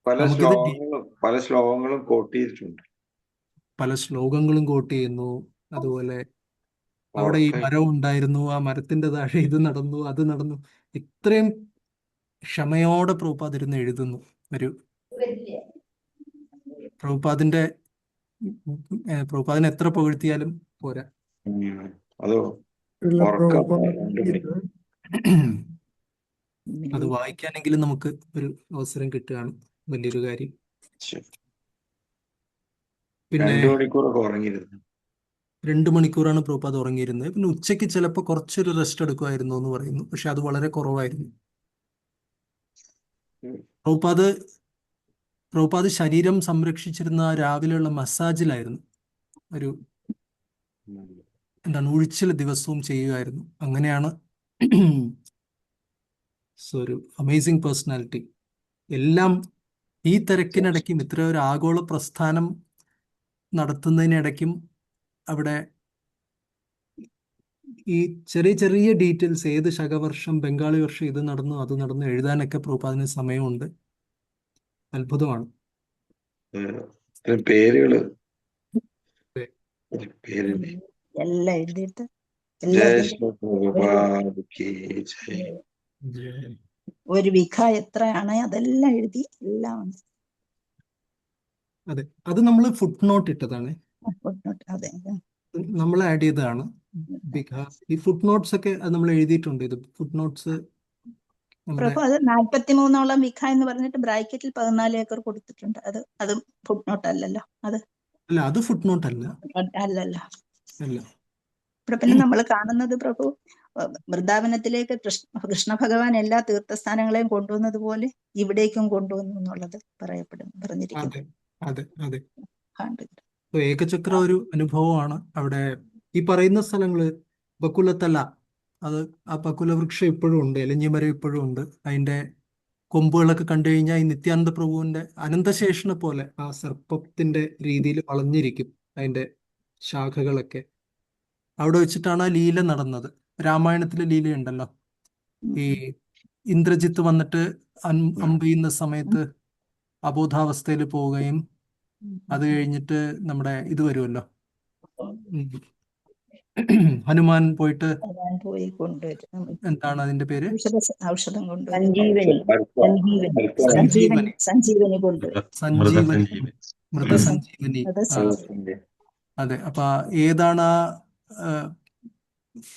പല ശ്ലോകങ്ങളും കോട്ട് ചെയ്തിട്ടുണ്ട്. പല ശ്ലോകങ്ങളും കോട്ട് ചെയ്യുന്നു. അതുപോലെ അവിടെ ഈ മരം ഉണ്ടായിരുന്നു, ആ മരത്തിന്റെ താഴെ ഇത് നടന്നു, അത് നടന്നു. ഇത്രയും ക്ഷമയോടെ പ്രഭുപാദ് ഇരുന്ന് എഴുതുന്നു. പ്രഭുപാദിന്റെ പ്രഭുപാദിനെ എത്ര പുകഴ്ത്തിയാലും പോരാ. അതോ ഇല്ല ഉറക്കം പ്രഭുപാദ് 2 മണി. അത് വായിക്കാനെങ്കിലും നമുക്ക് ഒരു അവസരം കിട്ടുകയാണ് വലിയൊരു കാര്യം. ശരി. പിന്നെ 2 മണിക്കൂറൊക്കെ ഉറങ്ങിയിരുന്നു. 2 മണിക്കൂറാണ് പ്രഭുപാദ് ഉറങ്ങിയിരുന്നത്. പിന്നെ ഉച്ചയ്ക്ക് ചിലപ്പോൾ കുറച്ചൊരു റെസ്റ്റ് എടുക്കുമായിരുന്നു എന്ന് പറയുന്നു, പക്ഷെ അത് വളരെ കുറവായിരുന്നു. ഉം. പ്രഭുപാദ് ശരീരം സംരക്ഷിച്ചിരുന്ന രാവിലെയുള്ള മസാജിലായിരുന്നു. ഒരു ഉം. എന്താണ് ഉഴിച്ചിൽ ദിവസവും ചെയ്യുമായിരുന്നു. അങ്ങനെയാണ്. സോ ഒരു അമേസിങ് പേഴ്സണാലിറ്റി. എല്ലാം ഈ തിരക്കിനിടയ്ക്കും ഇത്ര ഒരു ആഗോള പ്രസ്ഥാനം നടത്തുന്നതിനിടയ്ക്കും അവിടെ ഈ ചെറിയ ചെറിയ ഡീറ്റെയിൽസ്, ഏത് ശകവർഷം, ബംഗാളി വർഷം ഇത് നടന്നു അത് നടന്നു എഴുതാനൊക്കെ പ്രഭുപാദിന് സമയമുണ്ട്. അത്ഭുതമാണ്. ഇത്രയും പേരുകള് അതെ. പേരുണ്ട്. എല്ലാം എഴുതിയിട്ട് ജയ എല്ലാം ശ്രീ പ്രഭുപാദ് കി ജയ്. ഒരു വിഘ എത്രയാണ് അതെല്ലാം എഴുതി എല്ലാം ഉണ്ട്. അതെ, അത് നമ്മൾ ഫുട് നോട്ട് ഇട്ടതാണ്. footnote. അതെ നമ്മൾ ആഡ് ചെയ്തതാണ്. ഈ ഫുട് നോട്ട്സ് ഒക്കെ അത് നമ്മൾ എഴുതിയിട്ടുണ്ട്. ഇത് ഫുട് നോട്ട്സ് നമ്മുടെ പ്രഭു അത് 43ഓളം വിഘ എന്ന് പറഞ്ഞിട്ട് ബ്രാക്കറ്റിൽ 14 ഏക്കർ കൊടുത്തിട്ടുണ്ട്. അതും ഫുട്നോട്ട് അല്ലല്ലോ. അത് അല്ല, അത് ഫുട് നോട്ട് അല്ല. അല്ലല്ലോ. അല്ല. ഇവിടെ പിന്നെ നമ്മൾ കാണുന്നത് പ്രഭു വൃന്ദാവനത്തിലേക്ക് കൃഷ്ണ ഭഗവാൻ എല്ലാ തീർത്ഥസ്ഥാനങ്ങളെയും കൊണ്ടുവന്നത് പോലെ ഇവിടേക്കും കൊണ്ടുവന്നു എന്നുള്ളത് പറഞ്ഞിരിക്കുന്നു. അതെ, അതെ. കണ്ടിട്ട്. ഏകചക്ര ഒരു അനുഭവമാണ് അവിടെ. ഈ പറയുന്ന സ്ഥലങ്ങള് ബക്കുലത്തല, അത് ആ ബക്കുല വൃക്ഷം ഇപ്പോഴും ഉണ്ട്, എലഞ്ഞിമരം ഇപ്പോഴും ഉണ്ട്. അതിന്റെ കൊമ്പുകളൊക്കെ കണ്ടു കഴിഞ്ഞാൽ ഈ നിത്യാനന്ദ പ്രഭുവിന്റെ അനന്തശേഷനെ പോലെ ആ സർപ്പത്തിന്റെ രീതിയിൽ വളഞ്ഞിരിക്കും അതിന്റെ ശാഖകളൊക്കെ. അവിടെ വെച്ചിട്ടാണ് ആ ലീല നടന്നത്. രാമായണത്തിലെ ലീലയുണ്ടല്ലോ, ഈ ഇന്ദ്രജിത്ത് വന്നിട്ട് അമ്പെയ്യുന്ന സമയത്ത് അബോധാവസ്ഥയിൽ പോവുകയും അത് കഴിഞ്ഞിട്ട് നമ്മുടെ ഇത് വരുമല്ലോ, ഹനുമാൻ പോയിട്ട് പോയി കൊണ്ടുവരും. എന്താണ് അതിന്റെ പേര്, ഔഷധം കൊണ്ടുവരും. സഞ്ജീവനി കൊണ്ടുവരും. സഞ്ജീവനി, മൃതസഞ്ജീവനി. മൃതസഞ്ജീവനി. അതെ, അപ്പൊ ഏതാണ് ആ,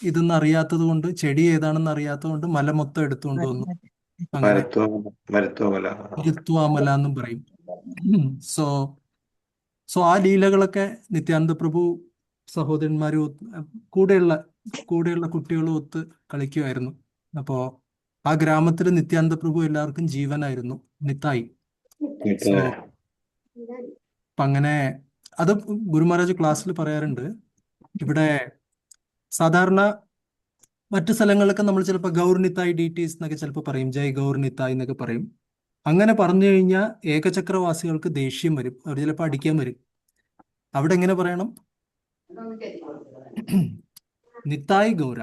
ഇതെന്ന് അറിയാത്തത് കൊണ്ട്, ചെടി ഏതാണെന്ന് അറിയാത്തത് കൊണ്ട് മല മൊത്തം എടുത്തുകൊണ്ട് വന്നു. അങ്ങനെ മരുത്വാമല എന്നും പറയും. സോ ആ ലീലകളൊക്കെ നിത്യാനന്ദ പ്രഭു സഹോദരന്മാരും കൂടെയുള്ള കുട്ടികളും ഒത്ത് കളിക്കുമായിരുന്നു. അപ്പോ ആ ഗ്രാമത്തിൽ നിത്യാനന്ദ പ്രഭു എല്ലാവർക്കും ജീവനായിരുന്നു, നിത്തായി. സോ അപ്പൊ അങ്ങനെ അത് ഗുരു മഹാരാജ് ക്ലാസ്സിൽ പറയാറുണ്ട്. ഇവിടെ സാധാരണ മറ്റു സ്ഥലങ്ങളിലൊക്കെ നമ്മൾ ചിലപ്പോൾ ഗൗർനിത്തായി ഡീറ്റീസ് എന്നൊക്കെ ചിലപ്പോൾ പറയും, ജയ് ഗൗർനിത്തായി എന്നൊക്കെ പറയും. അങ്ങനെ പറഞ്ഞു കഴിഞ്ഞാൽ ഏകചക്രവാസികൾക്ക് ദേഷ്യം വരും, അവർ ചിലപ്പോൾ അടിക്കാൻ വരും. അവിടെ എങ്ങനെ പറയണം? നിത്തായി ഗൗര.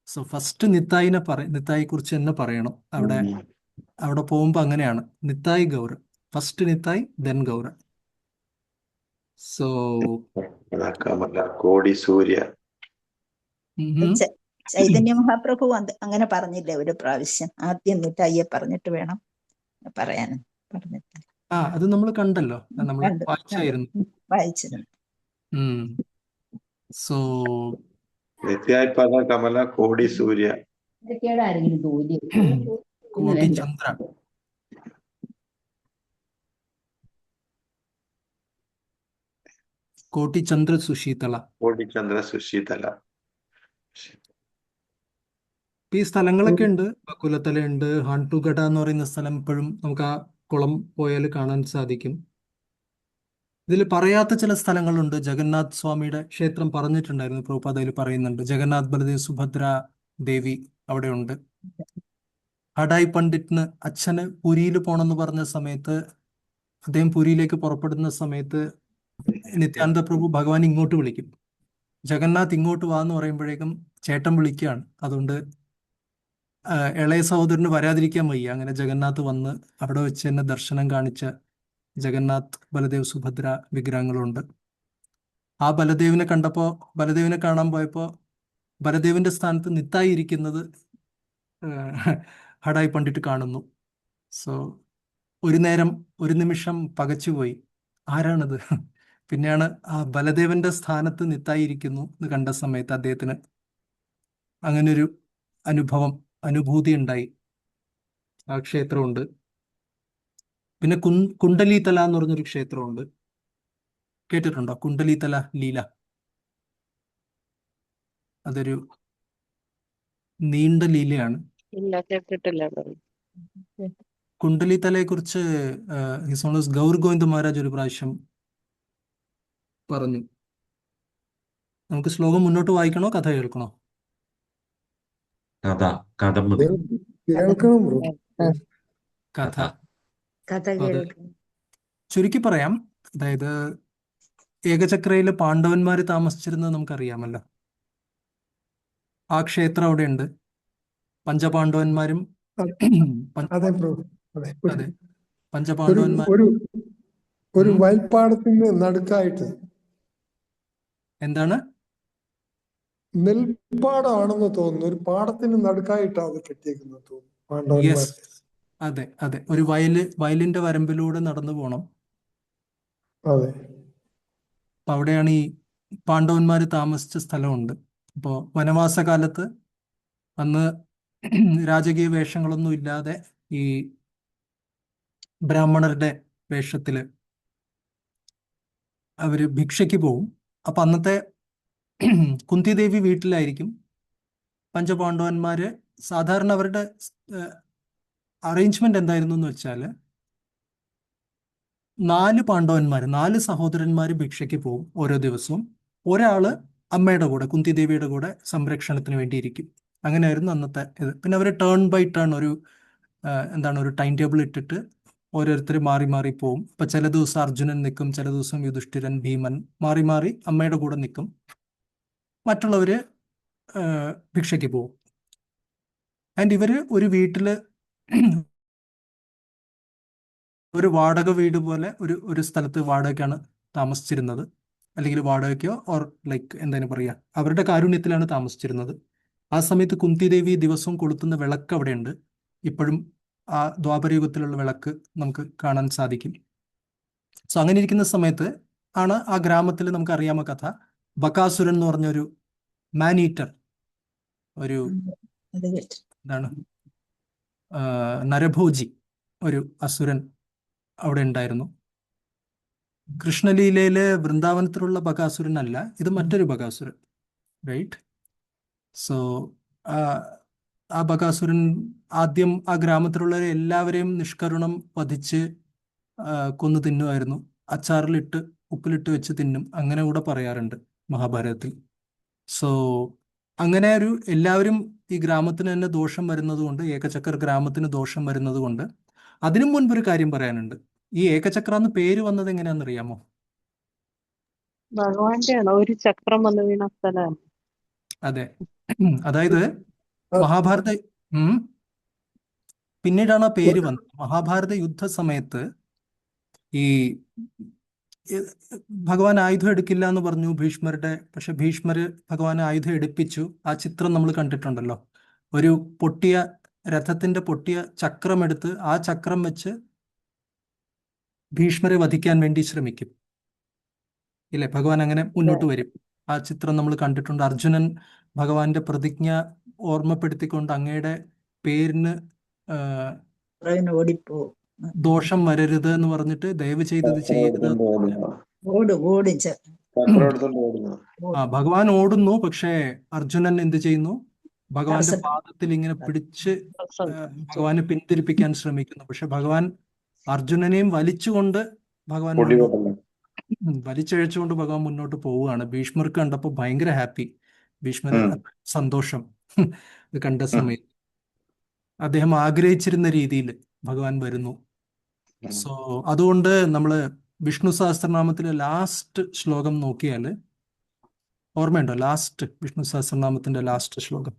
സോ ഫസ്റ്റ് നിത്തായിയെ കുറിച്ച് തന്നെ പറയണം. അവിടെ പോകുമ്പോ അങ്ങനെയാണ്, നിത്തായി Gaura, first നിത്തായി then Gaura. So കോടി സൂര്യ. ചൈതന്യ മഹാപ്രഭു അങ്ങനെ പറഞ്ഞില്ലേ ഒരു പ്രാവശ്യം, ആദ്യം നിത്തായിയെ പറഞ്ഞിട്ട് വേണം പറയാൻ പറഞ്ഞിട്ട്. അത് നമ്മൾ കണ്ടല്ലോ, നമ്മൾ വായിച്ചിരുന്നു. സോ നിത്യായി പദ കമല കോടി സൂര്യ. കോടി ചന്ദ്ര. കോടി ചന്ദ്ര സുശീതള. ഈ സ്ഥലങ്ങളൊക്കെ ഉണ്ട്. ബക്കുലത്തല ഉണ്ട്, ഹാൺടുഗഡ എന്ന് പറയുന്ന സ്ഥലം ഇപ്പോഴും നമുക്ക് ആ കുളം പോയാൽ കാണാൻ സാധിക്കും. ഇതിൽ പറയാത്ത ചില സ്ഥലങ്ങളുണ്ട്. ജഗന്നാഥ് സ്വാമിയുടെ ക്ഷേത്രം പറഞ്ഞിട്ടുണ്ടായിരുന്നു, പ്രഭുപാദയിൽ പറയുന്നുണ്ട്. ജഗന്നാഥ് ബലദേവ് സുഭദ്ര ദേവി അവിടെ ഉണ്ട്. ഹഡായി പണ്ഡിറ്റിന് അച്ഛന് പുരിയിൽ പോണെന്ന് പറഞ്ഞ സമയത്ത്, അദ്ദേഹം പുരിയിലേക്ക് പുറപ്പെടുന്ന സമയത്ത് നിത്യാനന്ദ പ്രഭു ഭഗവാൻ ഇങ്ങോട്ട് വിളിക്കും. ജഗന്നാഥ് ഇങ്ങോട്ട് വാ എന്ന് പറയുമ്പോഴേക്കും ചേട്ടൻ വിളിക്കുകയാണ്. അതുകൊണ്ട് ഇളയ സഹോദരന് വരാതിരിക്കാൻ വയ്യ. അങ്ങനെ ജഗന്നാഥ് വന്ന് അവിടെ വെച്ച് തന്നെ ദർശനം കാണിച്ച ജഗന്നാഥ് ബലദേവ് സുഭദ്ര വിഗ്രഹങ്ങളുണ്ട്. ആ ബലദേവിനെ കാണാൻ പോയപ്പോൾ ബലദേവിന്റെ സ്ഥാനത്ത് നിത്തായി ഇരിക്കുന്നത് ഹഡായി പണ്ഡിറ്റ് കാണുന്നു. സോ ഒരു നിമിഷം പകച്ചുപോയി. ആരാണത്? പിന്നെയാണ് ആ ബലദേവന്റെ സ്ഥാനത്ത് നിത്തായിരിക്കുന്നു എന്ന് കണ്ട സമയത്ത് അദ്ദേഹത്തിന് അങ്ങനൊരു അനുഭൂതി ഉണ്ടായി. ആ ക്ഷേത്രമുണ്ട്. പിന്നെ കുണ്ടലീതല എന്ന് പറഞ്ഞൊരു ക്ഷേത്രമുണ്ട്. കേട്ടിട്ടുണ്ടോ? കുണ്ടലീതല ലീല. അതൊരു നീണ്ട ലീലയാണ്. ഇല്ല, കേട്ടിട്ടില്ല. കുണ്ടലീതലയെ കുറിച്ച് ഹിസ് ഓണേഴ്സ് ഗൗർ ഗോവിന്ദ് മഹാരാജ് ഒരു പ്രാവശ്യം പറഞ്ഞു. നമുക്ക് ശ്ലോകം മുന്നോട്ട് വായിക്കണോ കഥ കേൾക്കണോ? കഥ മതി. കേൾക്കണം ബ്രോ. കഥ. കഥ അത് കേൾക്കണം. ചുരുക്കി പറയാം. അതായത് ഏകചക്രയില് പാണ്ഡവന്മാര് താമസിച്ചിരുന്നത് നമുക്കറിയാമല്ലോ. ആ ക്ഷേത്രം അവിടെയുണ്ട്. പഞ്ചപാണ്ഡവന്മാരും അതെ ബ്രോ. അതെ. അതെ, ഒരു പഞ്ചപാണ്ഡവന്മാർ. ഒരു ഒരു ഉം. വയൽപ്പാടത്തിന് നടുക്കായിട്ട് എന്താണ്? നെൽപ്പാടമാണെന്ന് തോന്നുന്നു. ഒരു പാടത്തിന് നടുക്കായിട്ടാണ് അത് കെട്ടിയേക്കുന്നത് തോന്നുന്നു യെസ്, പാണ്ഡവന്മാർ. അതെ അതെ. ഒരു വയലിന്റെ വരമ്പിലൂടെ നടന്നു പോകണം. അതെ. അപ്പൊ അവിടെയാണ് ഈ പാണ്ഡവന്മാര് താമസിച്ച സ്ഥലമുണ്ട്. അപ്പോൾ വനവാസ കാലത്ത് അന്ന് രാജകീയ വേഷങ്ങളൊന്നും ഇല്ലാതെ ഈ ബ്രാഹ്മണരുടെ വേഷത്തില് അവര് ഭിക്ഷയ്ക്ക് പോവും. അപ്പൊ അന്നത്തെ കുന്തിദേവി വീട്ടിലായിരിക്കും. പഞ്ചപാണ്ഡവന്മാര് സാധാരണ അവരുടെ അറേഞ്ച്മെന്റ് എന്തായിരുന്നു എന്ന് വെച്ചാല് 4 സഹോദരന്മാര് ഭിക്ഷയ്ക്ക് പോകും ഓരോ ദിവസവും. ഒരാള് അമ്മയുടെ കൂടെ, കുന്തിദേവിയുടെ കൂടെ സംരക്ഷണത്തിന് വേണ്ടി ഇരിക്കും. അങ്ങനെയായിരുന്നു അന്നത്തെ ഇത്. പിന്നെ അവര് ടേൺ ബൈ ടേൺ ഒരു ടൈം ടേബിൾ ഇട്ടിട്ട് ഓരോരുത്തർ മാറി മാറി പോവും. ഇപ്പൊ ചില ദിവസം അർജുനൻ നിൽക്കും, ചില ദിവസം യുധിഷ്ഠിരൻ, ഭീമൻ മാറി മാറി അമ്മയുടെ കൂടെ നിൽക്കും. മറ്റുള്ളവര് ഭിക്ഷയ്ക്ക് പോവും. ആൻഡ് ഇവര് ഒരു വീട്ടില് ഒരു വാടക വീട് പോലെ ഒരു സ്ഥലത്ത് വാടകയ്ക്കാണ് താമസിച്ചിരുന്നത്. അല്ലെങ്കിൽ വാടകയ്ക്കോ ഓർ ലൈക്ക് എന്താണ് പറയുക, അവരുടെ കാരുണ്യത്തിലാണ് താമസിച്ചിരുന്നത്. ആ സമയത്ത് കുന്തിദേവി ദിവസവും കൊളുത്തുന്ന വിളക്ക് അവിടെയുണ്ട്. ഇപ്പോഴും ആ ദ്വാപരയുഗത്തിലുള്ള വിളക്ക് നമുക്ക് കാണാൻ സാധിക്കും. സോ അങ്ങനെ ഇരിക്കുന്ന സമയത്ത് ആണ് ആ ഗ്രാമത്തിൽ നമുക്കറിയാമ കഥ, ബകാസുരൻ എന്ന് പറഞ്ഞൊരു മാൻ ഈറ്റർ, ഒരു അത് കേട്ടു. എന്താണ് നരഭോജി, ഒരു അസുരൻ അവിടെ ഉണ്ടായിരുന്നു. കൃഷ്ണലീലയിലെ വൃന്ദാവനത്തിലുള്ള ബകാസുരൻ അല്ല, ഇത് മറ്റൊരു ബകാസുരൻ, റൈറ്റ്? സോ ആ ബകാസുരൻ ആദ്യം ആ ഗ്രാമത്തിലുള്ള എല്ലാവരെയും നിഷ്കരുണം വധിച്ച് കൊന്നു തിന്നുമായിരുന്നു. അച്ചാറിലിട്ട് ഉപ്പിലിട്ട് വെച്ച് തിന്നും, അങ്ങനെ കൂടെ പറയാറുണ്ട് മഹാഭാരതത്തിൽ. സോ അങ്ങനെ എല്ലാവരും ഈ ഗ്രാമത്തിന് തന്നെ ദോഷം വരുന്നത് കൊണ്ട്, ഏകചക്ര ഗ്രാമത്തിന് ദോഷം വരുന്നത് കൊണ്ട്, അതിനു മുൻപ് ഒരു കാര്യം പറയാനുണ്ട്. ഈ ഏകചക്ര എന്ന് പേര് വന്നത് എങ്ങനെയാണെന്നറിയാമോ? ഭഗവാന്റെ ആണോ ഒരു ചക്രം വന്ന് വീണ സ്ഥലമാണ്? അതെ. അതായത് മഹാഭാരത പിന്നീടാണ് ആ പേര് വന്നത്. മഹാഭാരത യുദ്ധ സമയത്ത് ഈ ഭഗവാൻ ആയുധം എടുക്കില്ല എന്ന് പറഞ്ഞു ഭീഷ്മരുടെ. പക്ഷെ ഭീഷ്മര് ഭഗവാൻ ആയുധം എടുപ്പിച്ചു. ആ ചിത്രം നമ്മൾ കണ്ടിട്ടുണ്ടല്ലോ. ഒരു രഥത്തിന്റെ പൊട്ടിയ ചക്രം എടുത്ത് ആ ചക്രം വെച്ച് ഭീഷ്മരെ വധിക്കാൻ വേണ്ടി ശ്രമിക്കും, ഇല്ലേ? ഭഗവാൻ അങ്ങനെ മുന്നോട്ട് വരും. ആ ചിത്രം നമ്മൾ കണ്ടിട്ടുണ്ട്. അർജുനൻ ഭഗവാന്റെ പ്രതിജ്ഞ ഓർമ്മപ്പെടുത്തിക്കൊണ്ട് അങ്ങയുടെ പേരിന് ഓടിപ്പോ ദോഷം വരരുത് എന്ന് പറഞ്ഞിട്ട് ദയവ് ചെയ്ത് ഇത് ചെയ്യരുത്. ഭഗവാൻ ഓടുന്നു. പക്ഷേ അർജുനൻ എന്ത് ചെയ്യുന്നു? ഭഗവാന്റെ പാദത്തിൽ ഇങ്ങനെ പിടിച്ച് ഭഗവാനെ പിന്തിരിപ്പിക്കാൻ ശ്രമിക്കുന്നു. പക്ഷെ ഭഗവാൻ അർജുനനെയും വലിച്ചുകൊണ്ട് ഭഗവാൻ വലിച്ചഴച്ചുകൊണ്ട് ഭഗവാൻ മുന്നോട്ട് പോവുകയാണ്. ഭീഷ്മർക്ക് കണ്ടപ്പോൾ ഭയങ്കര ഹാപ്പി. ഭീഷ്മർ സന്തോഷം ഇത് കണ്ട സമയത്ത് അദ്ദേഹം ആഗ്രഹിച്ചിരുന്ന രീതിയിൽ ഭഗവാൻ വരുന്നു. സോ അതുകൊണ്ട് നമ്മള് വിഷ്ണു സഹസ്രനാമത്തിലെ ലാസ്റ്റ് ശ്ലോകം നോക്കിയാൽ ഓർമ്മയുണ്ടോ? ലാസ്റ്റ് വിഷ്ണു സഹസ്രനാമത്തിന്റെ ലാസ്റ്റ് ശ്ലോകം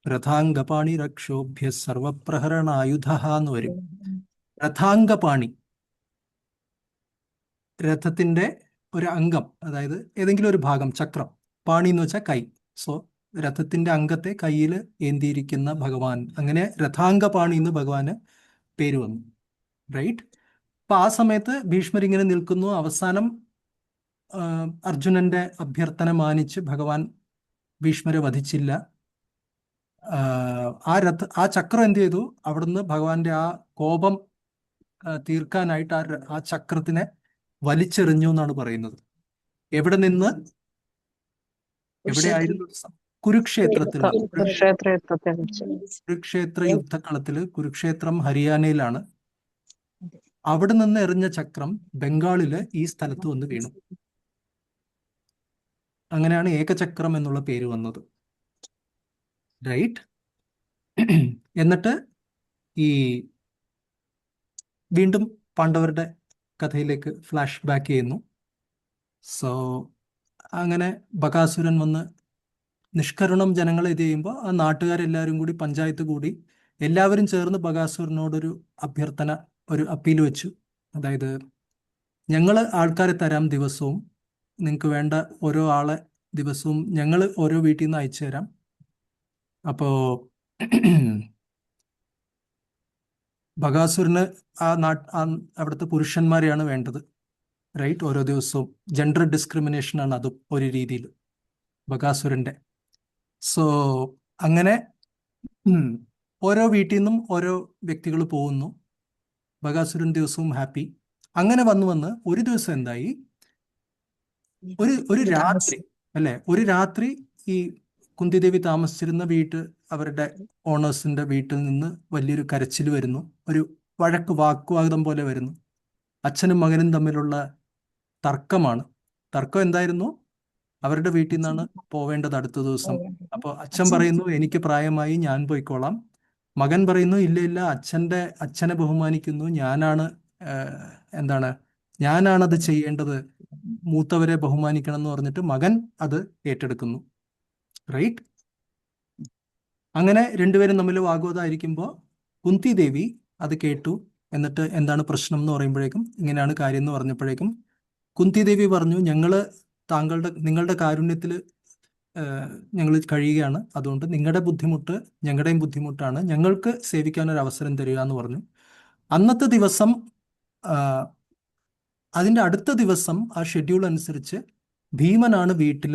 രഥാംഗപാണി രക്ഷോഭ്യ സർവപ്രഹരണായുധ എന്ന് വരും. രഥാംഗപാണി, രഥത്തിന്റെ ഒരു അംഗം, അതായത് ഏതെങ്കിലും ഒരു ഭാഗം, ചക്രം. പാണി എന്ന് വെച്ചാൽ കൈ. സോ രഥത്തിന്റെ അംഗത്തെ കയ്യിൽ ഏന്തിയിരിക്കുന്ന ഭഗവാൻ. അങ്ങനെ രഥാംഗപാണി എന്ന് ഭഗവാന് പേര് വന്നു. റൈറ്റ്. അപ്പൊ ആ സമയത്ത് ഭീഷ്മർ ഇങ്ങനെ നിൽക്കുന്നു. അവസാനം അർജുനന്റെ അഭ്യർത്ഥന മാനിച്ച് ഭഗവാൻ ഭീഷ്മരെ വധിച്ചില്ല. ആ ചക്രം എന്ത് ചെയ്തു? അവിടുന്ന് ഭഗവാന്റെ ആ കോപം തീർക്കാനായിട്ട് ആ ചക്രത്തിനെ വലിച്ചെറിഞ്ഞു എന്നാണ് പറയുന്നത്. എവിടെ നിന്ന്? എവിടെയായിരുന്നു? കുരുക്ഷേത്രത്തിൽ. കുരുക്ഷേത്ര യുദ്ധത്തെ കുറിച്ച്. കുരുക്ഷേത്ര യുദ്ധക്കളത്തില്, കുരുക്ഷേത്രം ഹരിയാനയിലാണ്. അവിടെ നിന്ന് എറിഞ്ഞ ചക്രം ബംഗാളില് ഈ സ്ഥലത്ത് വന്ന് വീണു. അങ്ങനെയാണ് ഏകചക്രം എന്നുള്ള പേര് വന്നത്. റൈറ്റ്. എന്നിട്ട് ഈ വീണ്ടും പാണ്ഡവരുടെ കഥയിലേക്ക് ഫ്ലാഷ് ബാക്ക് ചെയ്യുന്നു. സോ അങ്ങനെ ബകാസുരൻ വന്ന് നിഷ്കരുണം ജനങ്ങളെ ഇത് ചെയ്യുമ്പോൾ ആ നാട്ടുകാരെല്ലാവരും കൂടി, പഞ്ചായത്ത് കൂടി, എല്ലാവരും ചേർന്ന് ബകാസുരനോടൊരു അഭ്യർത്ഥന, ഒരു അപ്പീൽ വെച്ചു. അതായത്, ഞങ്ങൾ ആൾക്കാരെ തരാം ദിവസവും, നിങ്ങൾക്ക് വേണ്ട ഓരോ ആളെ ദിവസവും ഞങ്ങൾ ഓരോ വീട്ടിൽ നിന്ന് അയച്ചു തരാം. അപ്പോൾ ബകാസുരന് അവിടുത്തെ പുരുഷന്മാരെയാണ് വേണ്ടത്. റൈറ്റ്. ഓരോ ദിവസവും ജെൻഡർ ഡിസ്ക്രിമിനേഷൻ ആണ് അതും ഒരു രീതിയിൽ ബകാസുരന്റെ. സോ അങ്ങനെ ഓരോ വീട്ടിൽ നിന്നും ഓരോ വ്യക്തികൾ പോകുന്നു. ബകാസുരൻ ദിവസവും ഹാപ്പി. അങ്ങനെ വന്ന് ഒരു ദിവസം എന്തായി, ഒരു രാത്രി അല്ലെ, ഒരു രാത്രി ഈ കുന്തിദേവി താമസിച്ചിരുന്ന അവരുടെ ഓണേഴ്സിന്റെ വീട്ടിൽ നിന്ന് വലിയൊരു കരച്ചിൽ വരുന്നു. ഒരു വാക്കുവാദം പോലെ വരുന്നു. അച്ഛനും മകനും തമ്മിലുള്ള തർക്കമാണ്. തർക്കം എന്തായിരുന്നു? അവരുടെ വീട്ടിൽ നിന്നാണ് പോവേണ്ടത് അടുത്ത ദിവസം. അപ്പോൾ അച്ഛൻ പറയുന്നു, എനിക്ക് പ്രായമായി, ഞാൻ പോയിക്കോളാം. മകൻ പറയുന്നു, ഇല്ല ഇല്ല, അച്ഛനെ ബഹുമാനിക്കുന്നു, ഞാനാണത് ചെയ്യേണ്ടത്, മൂത്തവരെ ബഹുമാനിക്കണം എന്ന് പറഞ്ഞിട്ട് മകൻ അത് ഏറ്റെടുക്കുന്നു. റൈറ്റ്. അങ്ങനെ രണ്ടുപേരും തമ്മിൽ വാഗ്വാദമായിരിക്കുമ്പോൾ കുന്തി ദേവി അത് കേട്ടു. എന്നിട്ട് എന്താണ് പ്രശ്നം എന്ന് പറയുമ്പോഴേക്കും, ഇങ്ങനെയാണ് കാര്യം എന്ന് പറഞ്ഞപ്പോഴേക്കും കുന്തി ദേവി പറഞ്ഞു, നിങ്ങളുടെ കാരുണ്യത്തിൽ ഞങ്ങൾ കഴിയുകയാണ്. അതുകൊണ്ട് നിങ്ങളുടെ ബുദ്ധിമുട്ട് ഞങ്ങളുടെയും ബുദ്ധിമുട്ടാണ്. ഞങ്ങൾക്ക് സേവിക്കാൻ ഒരു അവസരം തരിക എന്ന് പറഞ്ഞു. അന്നത്തെ ദിവസം, അതിൻ്റെ അടുത്ത ദിവസം ആ ഷെഡ്യൂൾ അനുസരിച്ച് ഭീമനാണ് വീട്ടിൽ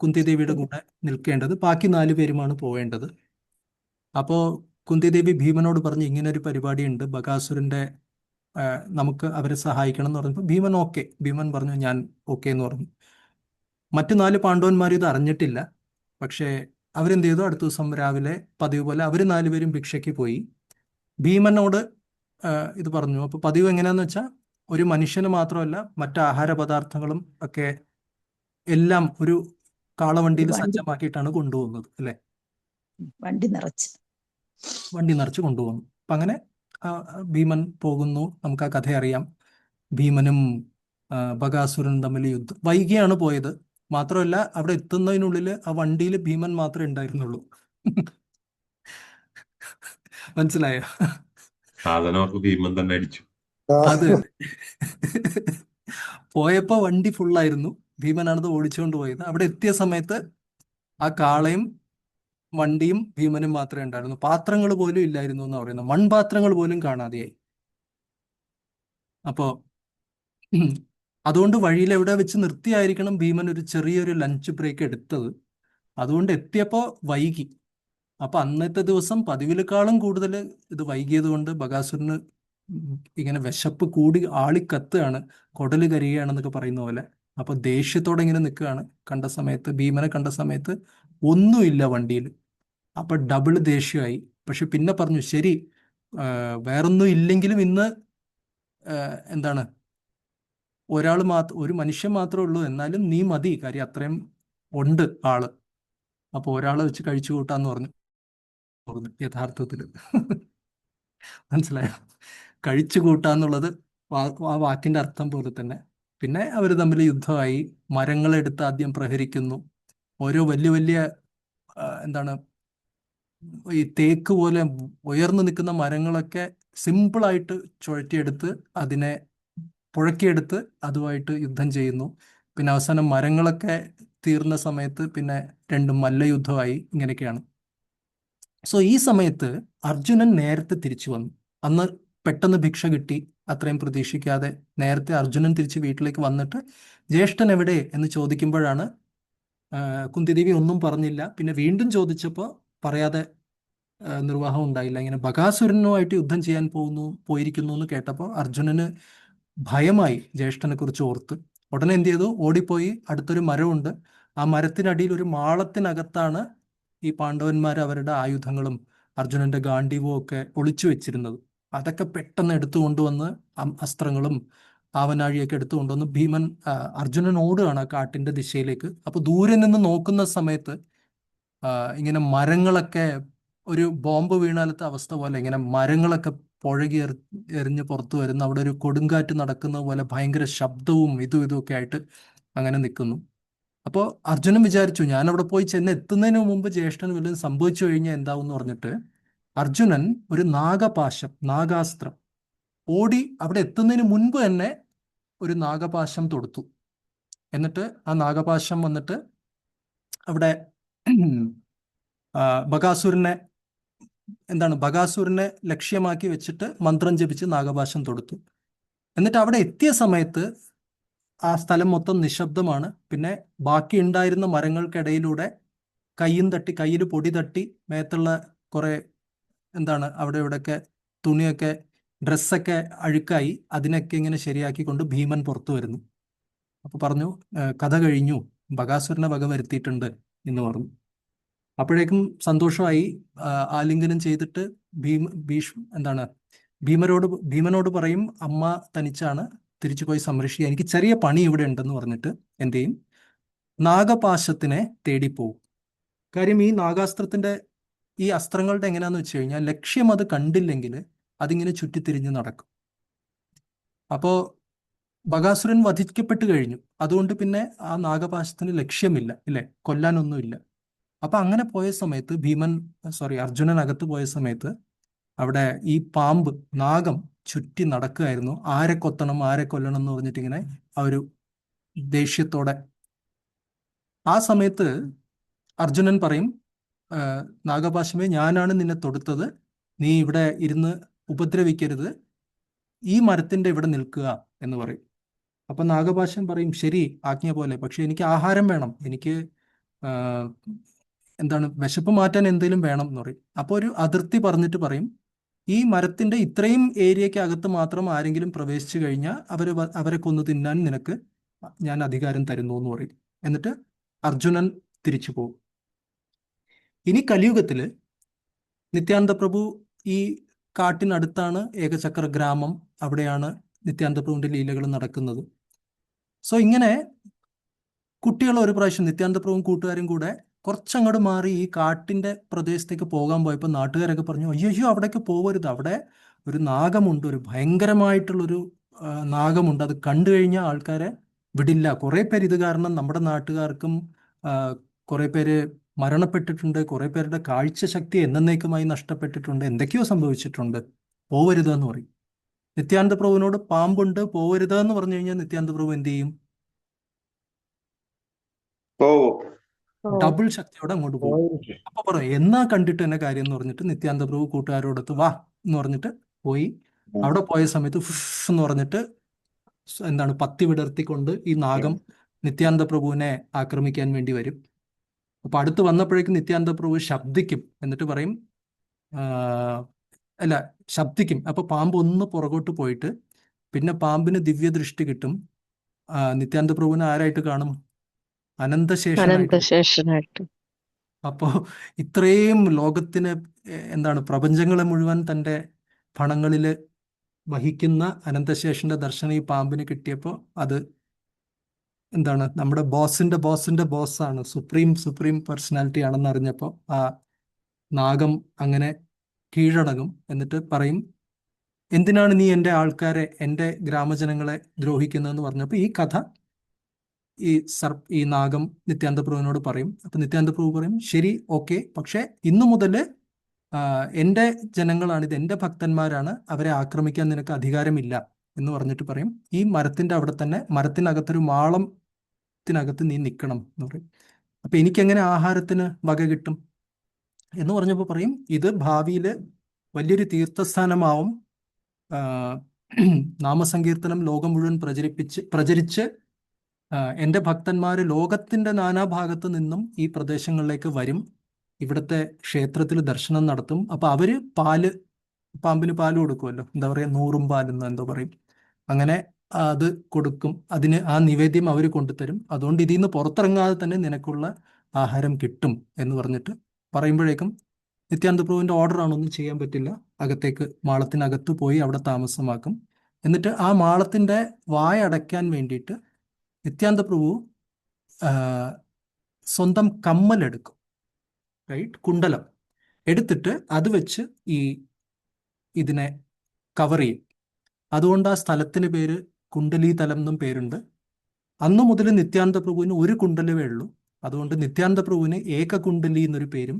കുന്തിദേവിയുടെ കൂടെ നിൽക്കേണ്ടത്. ബാക്കി 4 പേരുമാണ് പോവേണ്ടത്. അപ്പോൾ കുന്തിദേവി ഭീമനോട് പറഞ്ഞു, ഇങ്ങനെ ഒരു പരിപാടി ഉണ്ട്, ബകാസുരന്റെ നമുക്ക് അവരെ സഹായിക്കണം എന്ന് പറഞ്ഞപ്പോൾ ഭീമൻ പറഞ്ഞു, ഞാൻ ഓക്കെ എന്ന് പറഞ്ഞു. മറ്റു 4 പാണ്ഡവന്മാർ ഇത് അറിഞ്ഞിട്ടില്ല. പക്ഷേ അവരെന്ത് ചെയ്തു? അടുത്ത ദിവസം രാവിലെ പതിവ് പോലെ അവർ 4 പേരും ഭിക്ഷയ്ക്ക് പോയി. ഭീമനോട് ഇത് പറഞ്ഞു. അപ്പോൾ പതിവ് എങ്ങനെയാന്ന് വെച്ചാൽ, ഒരു മനുഷ്യന് മാത്രമല്ല, മറ്റ് ആഹാര പദാർത്ഥങ്ങളും ഒക്കെ എല്ലാം ഒരു കാളവണ്ടിയിൽ സജ്ജമാക്കിയിട്ടാണ് കൊണ്ടുപോകുന്നത്, അല്ലെ? വണ്ടി നിറച്ച് കൊണ്ടുപോകുന്നു. അപ്പൊ അങ്ങനെ ഭീമൻ പോകുന്നു. നമുക്ക് ആ കഥ അറിയാം. ഭീമനും ബകാസുരനും തമ്മിൽ യുദ്ധം. വൈകിയാണ് പോയത്. മാത്രമല്ല, അവിടെ എത്തുന്നതിനുള്ളിൽ ആ വണ്ടിയിൽ ഭീമൻ മാത്രമേ ഉണ്ടായിരുന്നുള്ളൂ. മനസ്സിലായോ? ഭീമൻ തന്നെ അടിച്ചു. അത് പോയപ്പോ വണ്ടി ഫുള്ളായിരുന്നു. ഭീമനാണത് ഓടിച്ചുകൊണ്ട് പോയത്. അവിടെ എത്തിയ സമയത്ത് ആ കാളയും വണ്ടിയും ഭീമനും മാത്രമേ ഉണ്ടായിരുന്നു. പാത്രങ്ങൾ പോലും ഇല്ലായിരുന്നു എന്ന് പറയുന്നത്. മൺപാത്രങ്ങൾ പോലും കാണാതെയായി. അപ്പോ അതുകൊണ്ട് വഴിയിൽ എവിടെ വെച്ച് നിർത്തിയായിരിക്കണം ഭീമൻ ഒരു ചെറിയൊരു ലഞ്ച് ബ്രേക്ക് എടുത്തത്. അതുകൊണ്ട് എത്തിയപ്പോ വൈകി. അപ്പൊ അന്നത്തെ ദിവസം പതിവിലേക്കാളും കൂടുതൽ ഇത് വൈകിയത് കൊണ്ട് ബകാസുരന് ഇങ്ങനെ വിശപ്പ് കൂടി ആളിക്കത്തുകയാണ്, കുടല് കരിയുകയാണെന്നൊക്കെ പറയുന്ന പോലെ. അപ്പൊ ദേഷ്യത്തോടെ ഇങ്ങനെ നിൽക്കുകയാണ്. ഭീമനെ കണ്ട സമയത്ത് ഒന്നുമില്ല വണ്ടിയിൽ. അപ്പൊ ഡബിൾ ദേഷ്യമായി. പക്ഷെ പിന്നെ പറഞ്ഞു, ശരി, വേറൊന്നും ഇല്ലെങ്കിലും ഇന്ന് ഒരു മനുഷ്യൻ മാത്രമേ ഉള്ളൂ, എന്നാലും നീ മതി, കാര്യം അത്രയും ഉണ്ട് ആള്. അപ്പൊ ഒരാളെ വെച്ച് കഴിച്ചു കൂട്ടാന്ന് പറഞ്ഞു. യഥാർത്ഥത്തില് മനസ്സിലായോ? കഴിച്ചു കൂട്ടാന്നുള്ളത് ആ വാക്കിന്റെ അർത്ഥം പോലെ തന്നെ. പിന്നെ അവർ തമ്മിൽ യുദ്ധമായി. മരങ്ങളെടുത്ത് ആദ്യം പ്രഹരിക്കുന്നു. ഓരോ വലിയ വലിയ ഈ തേക്ക് പോലെ ഉയർന്നു നിൽക്കുന്ന മരങ്ങളൊക്കെ സിമ്പിളായിട്ട് ചുഴറ്റിയെടുത്ത് അതിനെ പുഴക്കിയെടുത്ത് അതുമായിട്ട് യുദ്ധം ചെയ്യുന്നു. പിന്നെ അവസാനം മരങ്ങളൊക്കെ തീർന്ന സമയത്ത് പിന്നെ രണ്ടും മല്ലയുദ്ധമായി, ഇങ്ങനെയൊക്കെയാണ്. സോ ഈ സമയത്ത് അർജുനൻ നേരത്തെ തിരിച്ചു വന്നു. അന്ന് പെട്ടെന്ന് ഭിക്ഷ കിട്ടി, അത്രയും പ്രതീക്ഷിക്കാതെ നേരത്തെ അർജുനൻ തിരിച്ച് വീട്ടിലേക്ക് വന്നിട്ട് ജ്യേഷ്ഠൻ എവിടെ എന്ന് ചോദിക്കുമ്പോഴാണ് കുന്തിദേവി ഒന്നും പറഞ്ഞില്ല. പിന്നെ വീണ്ടും ചോദിച്ചപ്പോൾ പറയാതെ നിർവാഹം ഉണ്ടായില്ല. ഇങ്ങനെ ബകാസുരനുമായിട്ട് യുദ്ധം ചെയ്യാൻ പോയിരിക്കുന്നു എന്ന് കേട്ടപ്പോൾ അർജുനന് ഭയമായി ജ്യേഷ്ഠനെ കുറിച്ച് ഓർത്ത്. ഉടനെ എന്ത് ചെയ്തു? ഓടിപ്പോയി അടുത്തൊരു മരമുണ്ട്, ആ മരത്തിനടിയിൽ ഒരു മാളത്തിനകത്താണ് ഈ പാണ്ഡവന്മാർ അവരുടെ ആയുധങ്ങളും അർജുനന്റെ ഗാണ്ഡീവവും ഒക്കെ ഒളിച്ചു വെച്ചിരുന്നത്. അതൊക്കെ പെട്ടെന്ന് എടുത്തു കൊണ്ടുവന്ന് അസ്ത്രങ്ങളും ആവനാഴിയൊക്കെ എടുത്തു കൊണ്ടുവന്ന് ഭീമൻ അർജുനൻ ഓടുകയാണ് ആ കാട്ടിന്റെ ദിശയിലേക്ക്. അപ്പൊ ദൂരെ നിന്ന് നോക്കുന്ന സമയത്ത് ഇങ്ങനെ മരങ്ങളൊക്കെ ഒരു ബോംബ് വീണാലത്തെ അവസ്ഥ പോലെ ഇങ്ങനെ മരങ്ങളൊക്കെ പുഴകി എറിഞ്ഞ് പുറത്തു വരുന്ന, അവിടെ ഒരു കൊടുങ്കാറ്റ് നടക്കുന്ന പോലെ ഭയങ്കര ശബ്ദവും ഇതും ഒക്കെ ആയിട്ട് അങ്ങനെ നിൽക്കുന്നു. അപ്പോൾ അർജുനൻ വിചാരിച്ചു ഞാൻ അവിടെ പോയി ചെന്ന് എത്തുന്നതിന് മുമ്പ് ജ്യേഷ്ഠന് വല്ലതും സംഭവിച്ചു കഴിഞ്ഞാൽ എന്താവും എന്ന് പറഞ്ഞിട്ട് അർജുനൻ ഒരു നാഗാസ്ത്രം ഓടി അവിടെ എത്തുന്നതിന് മുൻപ് തന്നെ ഒരു നാഗപാശം തൊടുത്തു. എന്നിട്ട് ആ നാഗപാശം വന്നിട്ട് അവിടെ ബകാസുരനെ ലക്ഷ്യമാക്കി വെച്ചിട്ട് മന്ത്രം ജപിച്ച് നാഗപാശം തൊടുത്തു. എന്നിട്ട് അവിടെ എത്തിയ സമയത്ത് ആ സ്ഥലം മൊത്തം നിശബ്ദമാണ്. പിന്നെ ബാക്കി ഉണ്ടായിരുന്ന മരങ്ങൾക്കിടയിലൂടെ കയ്യിൽ പൊടി തട്ടി മേത്തുള്ള കുറെ അവിടെ ഇവിടെയൊക്കെ തുണിയൊക്കെ ഡ്രസ്സൊക്കെ അഴുക്കായി, അതിനൊക്കെ ഇങ്ങനെ ശരിയാക്കിക്കൊണ്ട് ഭീമൻ പുറത്തു വരുന്നു. അപ്പൊ പറഞ്ഞു കഥ കഴിഞ്ഞു, ബകാസുരനെ വക വരുത്തിയിട്ടുണ്ട് എന്ന് പറഞ്ഞു. അപ്പോഴേക്കും സന്തോഷമായി. ആലിംഗനം ചെയ്തിട്ട് ഭീമനോട് പറയും അമ്മ തനിച്ചാണ്, തിരിച്ചു പോയി സംരക്ഷിക്കുക, എനിക്ക് ചെറിയ പണി ഇവിടെ ഉണ്ടെന്ന് പറഞ്ഞിട്ട് എന്ത് ചെയ്യും? നാഗപാശത്തിനെ തേടിപ്പോവും. കാര്യം ഈ നാഗാസ്ത്രത്തിന്റെ ഈ അസ്ത്രങ്ങളുടെ എങ്ങനെയാന്ന് വെച്ച് കഴിഞ്ഞാൽ ലക്ഷ്യം അത് കണ്ടില്ലെങ്കിൽ അതിങ്ങനെ ചുറ്റിത്തിരിഞ്ഞ് നടക്കും. അപ്പോ ബകാസുരൻ വധിക്കപ്പെട്ട് കഴിഞ്ഞു, അതുകൊണ്ട് പിന്നെ ആ നാഗപാശത്തിന് ലക്ഷ്യമില്ല, ഇല്ലേ, കൊല്ലാനൊന്നുമില്ല. അപ്പൊ അങ്ങനെ പോയ സമയത്ത് അർജുനൻ അകത്ത് പോയ സമയത്ത് അവിടെ ഈ പാമ്പ് നാഗം ചുറ്റി നടക്കുകയായിരുന്നു. ആരെ കൊത്തണം ആരെ കൊല്ലണം എന്ന് പറഞ്ഞിട്ട് ഇങ്ങനെ ആ ഒരു ദേഷ്യത്തോടെ. ആ സമയത്ത് അർജുനൻ പറയും നാഗപാശമേ, ഞാനാണ് നിന്നെ തൊടുത്തത്, നീ ഇവിടെ ഇരുന്ന് ഉപദ്രവിക്കരുത്, ഈ മരത്തിന്റെ ഇവിടെ നിൽക്കുക എന്ന് പറയും. അപ്പൊ നാഗപാശം പറയും ശരി, ആജ്ഞ പോലെ, പക്ഷെ എനിക്ക് ആഹാരം വേണം, എനിക്ക് വിശപ്പ് മാറ്റാൻ എന്തെങ്കിലും വേണം എന്ന് പറയും. അപ്പോൾ ഒരു അതിർത്തി പറഞ്ഞിട്ട് പറയും ഈ മരത്തിന്റെ ഇത്രയും ഏരിയയ്ക്ക് അകത്ത് മാത്രം ആരെങ്കിലും പ്രവേശിച്ചു കഴിഞ്ഞാൽ അവരെ കൊന്നു തിന്നാൻ നിനക്ക് ഞാൻ അധികാരം തരുന്നു എന്ന് പറയും. എന്നിട്ട് അർജുനൻ തിരിച്ചു പോകും. ഇനി കലിയുഗത്തില് നിത്യാനന്ദ പ്രഭു ഈ കാട്ടിനടുത്താണ് ഏകചക്ര ഗ്രാമം, അവിടെയാണ് നിത്യാനന്ദ പ്രഭുവിന്റെ ലീലകൾ നടക്കുന്നത്. സോ ഇങ്ങനെ കുട്ടികൾ ഒരു പ്രാവശ്യം നിത്യാനന്ദ പ്രഭുവും കൂട്ടുകാരും കൂടെ കുറച്ചങ്ങോട്ട് മാറി ഈ കാട്ടിന്റെ പ്രദേശത്തേക്ക് പോകാൻ പോയപ്പോൾ നാട്ടുകാരൊക്കെ പറഞ്ഞു അയ്യോ അവിടേക്ക് പോകരുത്, അവിടെ ഒരു നാഗമുണ്ട്, ഒരു ഭയങ്കരമായിട്ടുള്ളൊരു നാഗമുണ്ട്, അത് കണ്ടു കഴിഞ്ഞാൽ ആൾക്കാരെ വിടില്ല. കുറെ പേര് ഇത് കാരണം നമ്മുടെ നാട്ടുകാർക്കും കുറെ പേര് മരണപ്പെട്ടിട്ടുണ്ട്, കുറെ പേരുടെ കാഴ്ചശക്തി എന്നേക്കുമായി നഷ്ടപ്പെട്ടിട്ടുണ്ട്, എന്തൊക്കെയോ സംഭവിച്ചിട്ടുണ്ട്, പോവരുത് എന്ന് പറയും. നിത്യാനന്ദ പ്രഭുവിനോട് പാമ്പുണ്ട് പോവരുത് എന്ന് പറഞ്ഞു കഴിഞ്ഞാൽ നിത്യാനന്ദ പ്രഭു എന്ത് ചെയ്യും? ഡബിൾ ശക്തിയോടെ അങ്ങോട്ട് പോകും. അപ്പൊ പറയും എന്നാ കണ്ടിട്ട് എന്നെ കാര്യം എന്ന് പറഞ്ഞിട്ട് നിത്യാനന്ദ പ്രഭു കൂട്ടുകാരോടൊത്ത് വാ എന്ന് പറഞ്ഞിട്ട് പോയി. അവിടെ പോയ സമയത്ത് ഫുഷ് എന്ന് പറഞ്ഞിട്ട് പത്തി വിടർത്തിക്കൊണ്ട് ഈ നാഗം നിത്യാനന്ദ പ്രഭുവിനെ ആക്രമിക്കാൻ വേണ്ടി വരും. അപ്പൊ അടുത്ത് വന്നപ്പോഴേക്കും നിത്യാനന്ദ പ്രഭു ശബ്ദിക്കും, എന്നിട്ട് പറയും ശബ്ദിക്കും. അപ്പൊ പാമ്പ് ഒന്ന് പുറകോട്ട് പോയിട്ട് പിന്നെ പാമ്പിന് ദിവ്യദൃഷ്ടി കിട്ടും. നിത്യാനന്ദ പ്രഭുവിനെ ആരായിട്ട് കാണും? അനന്തശേഷനായിട്ട്. അപ്പോ ഇത്രയും ലോകത്തിന് പ്രപഞ്ചങ്ങളെ മുഴുവൻ തൻ്റെ ഫണങ്ങളിൽ വഹിക്കുന്ന അനന്തശേഷന്റെ ദർശനം ഈ പാമ്പിന് കിട്ടിയപ്പോൾ അത് നമ്മുടെ ബോസിന്റെ ബോസാണ്, സുപ്രീം പേഴ്സണാലിറ്റി ആണെന്ന് അറിഞ്ഞപ്പോൾ ആ നാഗം അങ്ങനെ കീഴടങ്ങും. എന്നിട്ട് പറയും എന്തിനാണ് നീ എൻ്റെ ആൾക്കാരെ, എൻ്റെ ഗ്രാമജനങ്ങളെ ദ്രോഹിക്കുന്നതെന്ന് പറഞ്ഞപ്പോൾ ഈ കഥ ഈ നാഗം നിത്യാനന്ദ പ്രഭുവിനോട് പറയും. അപ്പൊ നിത്യാനന്ദ പ്രഭു പറയും ശരി, ഓക്കെ, പക്ഷെ ഇന്നു മുതൽ എൻ്റെ ജനങ്ങളാണിത്, എൻ്റെ ഭക്തന്മാരാണ്, അവരെ ആക്രമിക്കാൻ നിനക്ക് അധികാരമില്ല എന്ന് പറഞ്ഞിട്ട് പറയും. ഈ മരത്തിന്റെ അവിടെ തന്നെ മരത്തിനകത്തൊരു മാളം ആഹാരത്തിനകത്ത് നീ നിൽക്കണം എന്ന് പറയും. അപ്പൊ എനിക്കെങ്ങനെ ആഹാരത്തിന് വക കിട്ടും എന്ന് പറഞ്ഞപ്പോൾ പറയും ഇത് ഭാവിയിൽ വലിയൊരു തീർത്ഥസ്ഥാനമാവും. ആ, നാമസങ്കീർത്തനം ലോകം മുഴുവൻ പ്രചരിച്ച് എൻ്റെ ഭക്തന്മാർ ലോകത്തിൻ്റെ നാനാഭാഗത്ത് നിന്നും ഈ പ്രദേശങ്ങളിലേക്ക് വരും, ഇവിടുത്തെ ക്ഷേത്രത്തിൽ ദർശനം നടത്തും. അപ്പൊ അവര് പാമ്പിന് പാല് കൊടുക്കുമല്ലോ, എന്താ പറയുക, 100 പാലെന്ന് എന്തോ പറയും, അങ്ങനെ അത് കൊടുക്കും. അതിന് ആ നിവേദ്യം അവർ കൊണ്ടുതരും. അതുകൊണ്ട് ഇതിൽ നിന്ന് പുറത്തിറങ്ങാതെ തന്നെ നിനക്കുള്ള ആഹാരം കിട്ടും എന്ന് പറഞ്ഞിട്ട് പറയുമ്പോഴേക്കും നിത്യാനന്ദ പ്രഭുവിന്റെ ഓർഡർ ആണൊന്നും ചെയ്യാൻ പറ്റില്ല. മാളത്തിനകത്ത് പോയി അവിടെ താമസമാക്കും. എന്നിട്ട് ആ മാളത്തിന്റെ വായ അടയ്ക്കാൻ വേണ്ടിയിട്ട് നിത്യാനന്ദ പ്രഭു സ്വന്തം കമ്മലെടുക്കും, റൈറ്റ്, കുണ്ടലം എടുത്തിട്ട് അത് വെച്ച് ഇതിനെ കവർ ചെയ്യും. അതുകൊണ്ട് ആ സ്ഥലത്തിന് പേര് കുണ്ടലീതലം എന്നും പേരുണ്ട്. അന്നു മുതൽ നിത്യാനന്ദ പ്രഭുവിന് ഒരു കുണ്ടലമേ ഉള്ളൂ. അതുകൊണ്ട് നിത്യാനന്ദ പ്രഭുവിന് ഏകകുണ്ടലി എന്നൊരു പേരും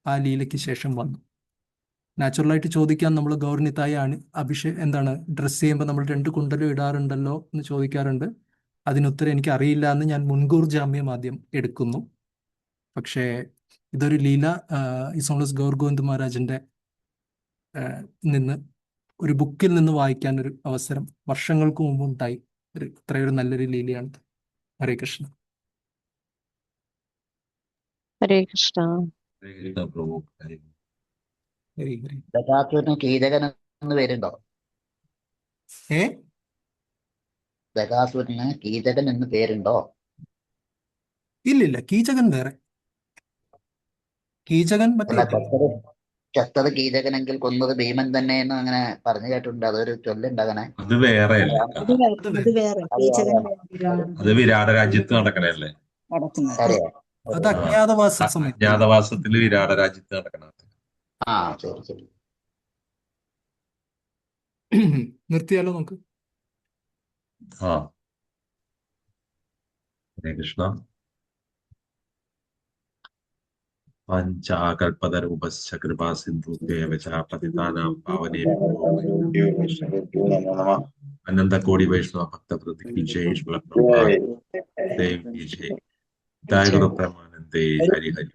ആ ലീലയ്ക്ക് ശേഷം വന്നു. നാച്ചുറലായിട്ട് ചോദിക്കാൻ, നമ്മൾ ഗൗർനിതായി എന്താണ് ഡ്രസ്സ് ചെയ്യുമ്പോൾ നമ്മൾ 2 കുണ്ടലും ഇടാറുണ്ടല്ലോ എന്ന് ചോദിക്കാറുണ്ട്. അതിനുത്തരം എനിക്ക് അറിയില്ല എന്ന് ഞാൻ മുൻകൂർ ജാമ്യം ആദ്യം എടുക്കുന്നു. പക്ഷേ ഇതൊരു ലീല ഇസോൺലസ് ഗൗർ ഗോവിന്ദ് മഹാരാജിന്റെ നിന്ന് ഒരു ബുക്കിൽ നിന്ന് വായിക്കാൻ ഒരു അവസരം വർഷങ്ങൾക്ക് മുമ്പ് ഉണ്ടായി. ഇത്രയൊരു നല്ലൊരു ലീലയാണ്. ഹരേ കൃഷ്ണ. ഹരേ കൃഷ്ണ. പ്രഭു ഹരി ഹരി. ബകാസുരന് കീചകൻ എന്ന് പേരുണ്ടോ? ഏ ബകാസുരന് കീചകൻ എന്ന് പേരുണ്ടോ? ഇല്ലില്ല, കീചകൻ വേറെ. കീചകൻ അല്ല, ചത്തത് കീചകനെങ്കിൽ കൊന്നത് ഭീമൻ തന്നെ എന്ന് അങ്ങനെ പറഞ്ഞു കേട്ടിട്ടുണ്ട്. അതൊരു ചൊല്ലുണ്ടങ്ങനെ. അത് വേറെ അല്ലേ? അത് വേറെ കീചകൻ അത് വിരാട രാജ്യത്ത് നടക്കണല്ലേ? നടക്കുന്നത്. അറിയാം. അത് അജ്ഞാതവാസ സമയത്ത്. അജ്ഞാതവാസത്തിൽ വിരാട രാജ്യത്ത് നടക്കണത്. ആ, ശരി ശരി. നിർത്തിയാലോ നമുക്ക്? ആ, ഹരേ കൃഷ്ണ. പഞ്ചാകൽപതരൂപശ്ച കൃപാ സിന്ധുഭ്യേവ ച പതിതാനാം പാവനേഭ്യോ അനന്തകോടി വൈഷ്ണവ ഭക്തവൃന്ദ की जय श्रील प्रभुपाद देव की जय। जय गुरु परमानंदे। हरि हरि।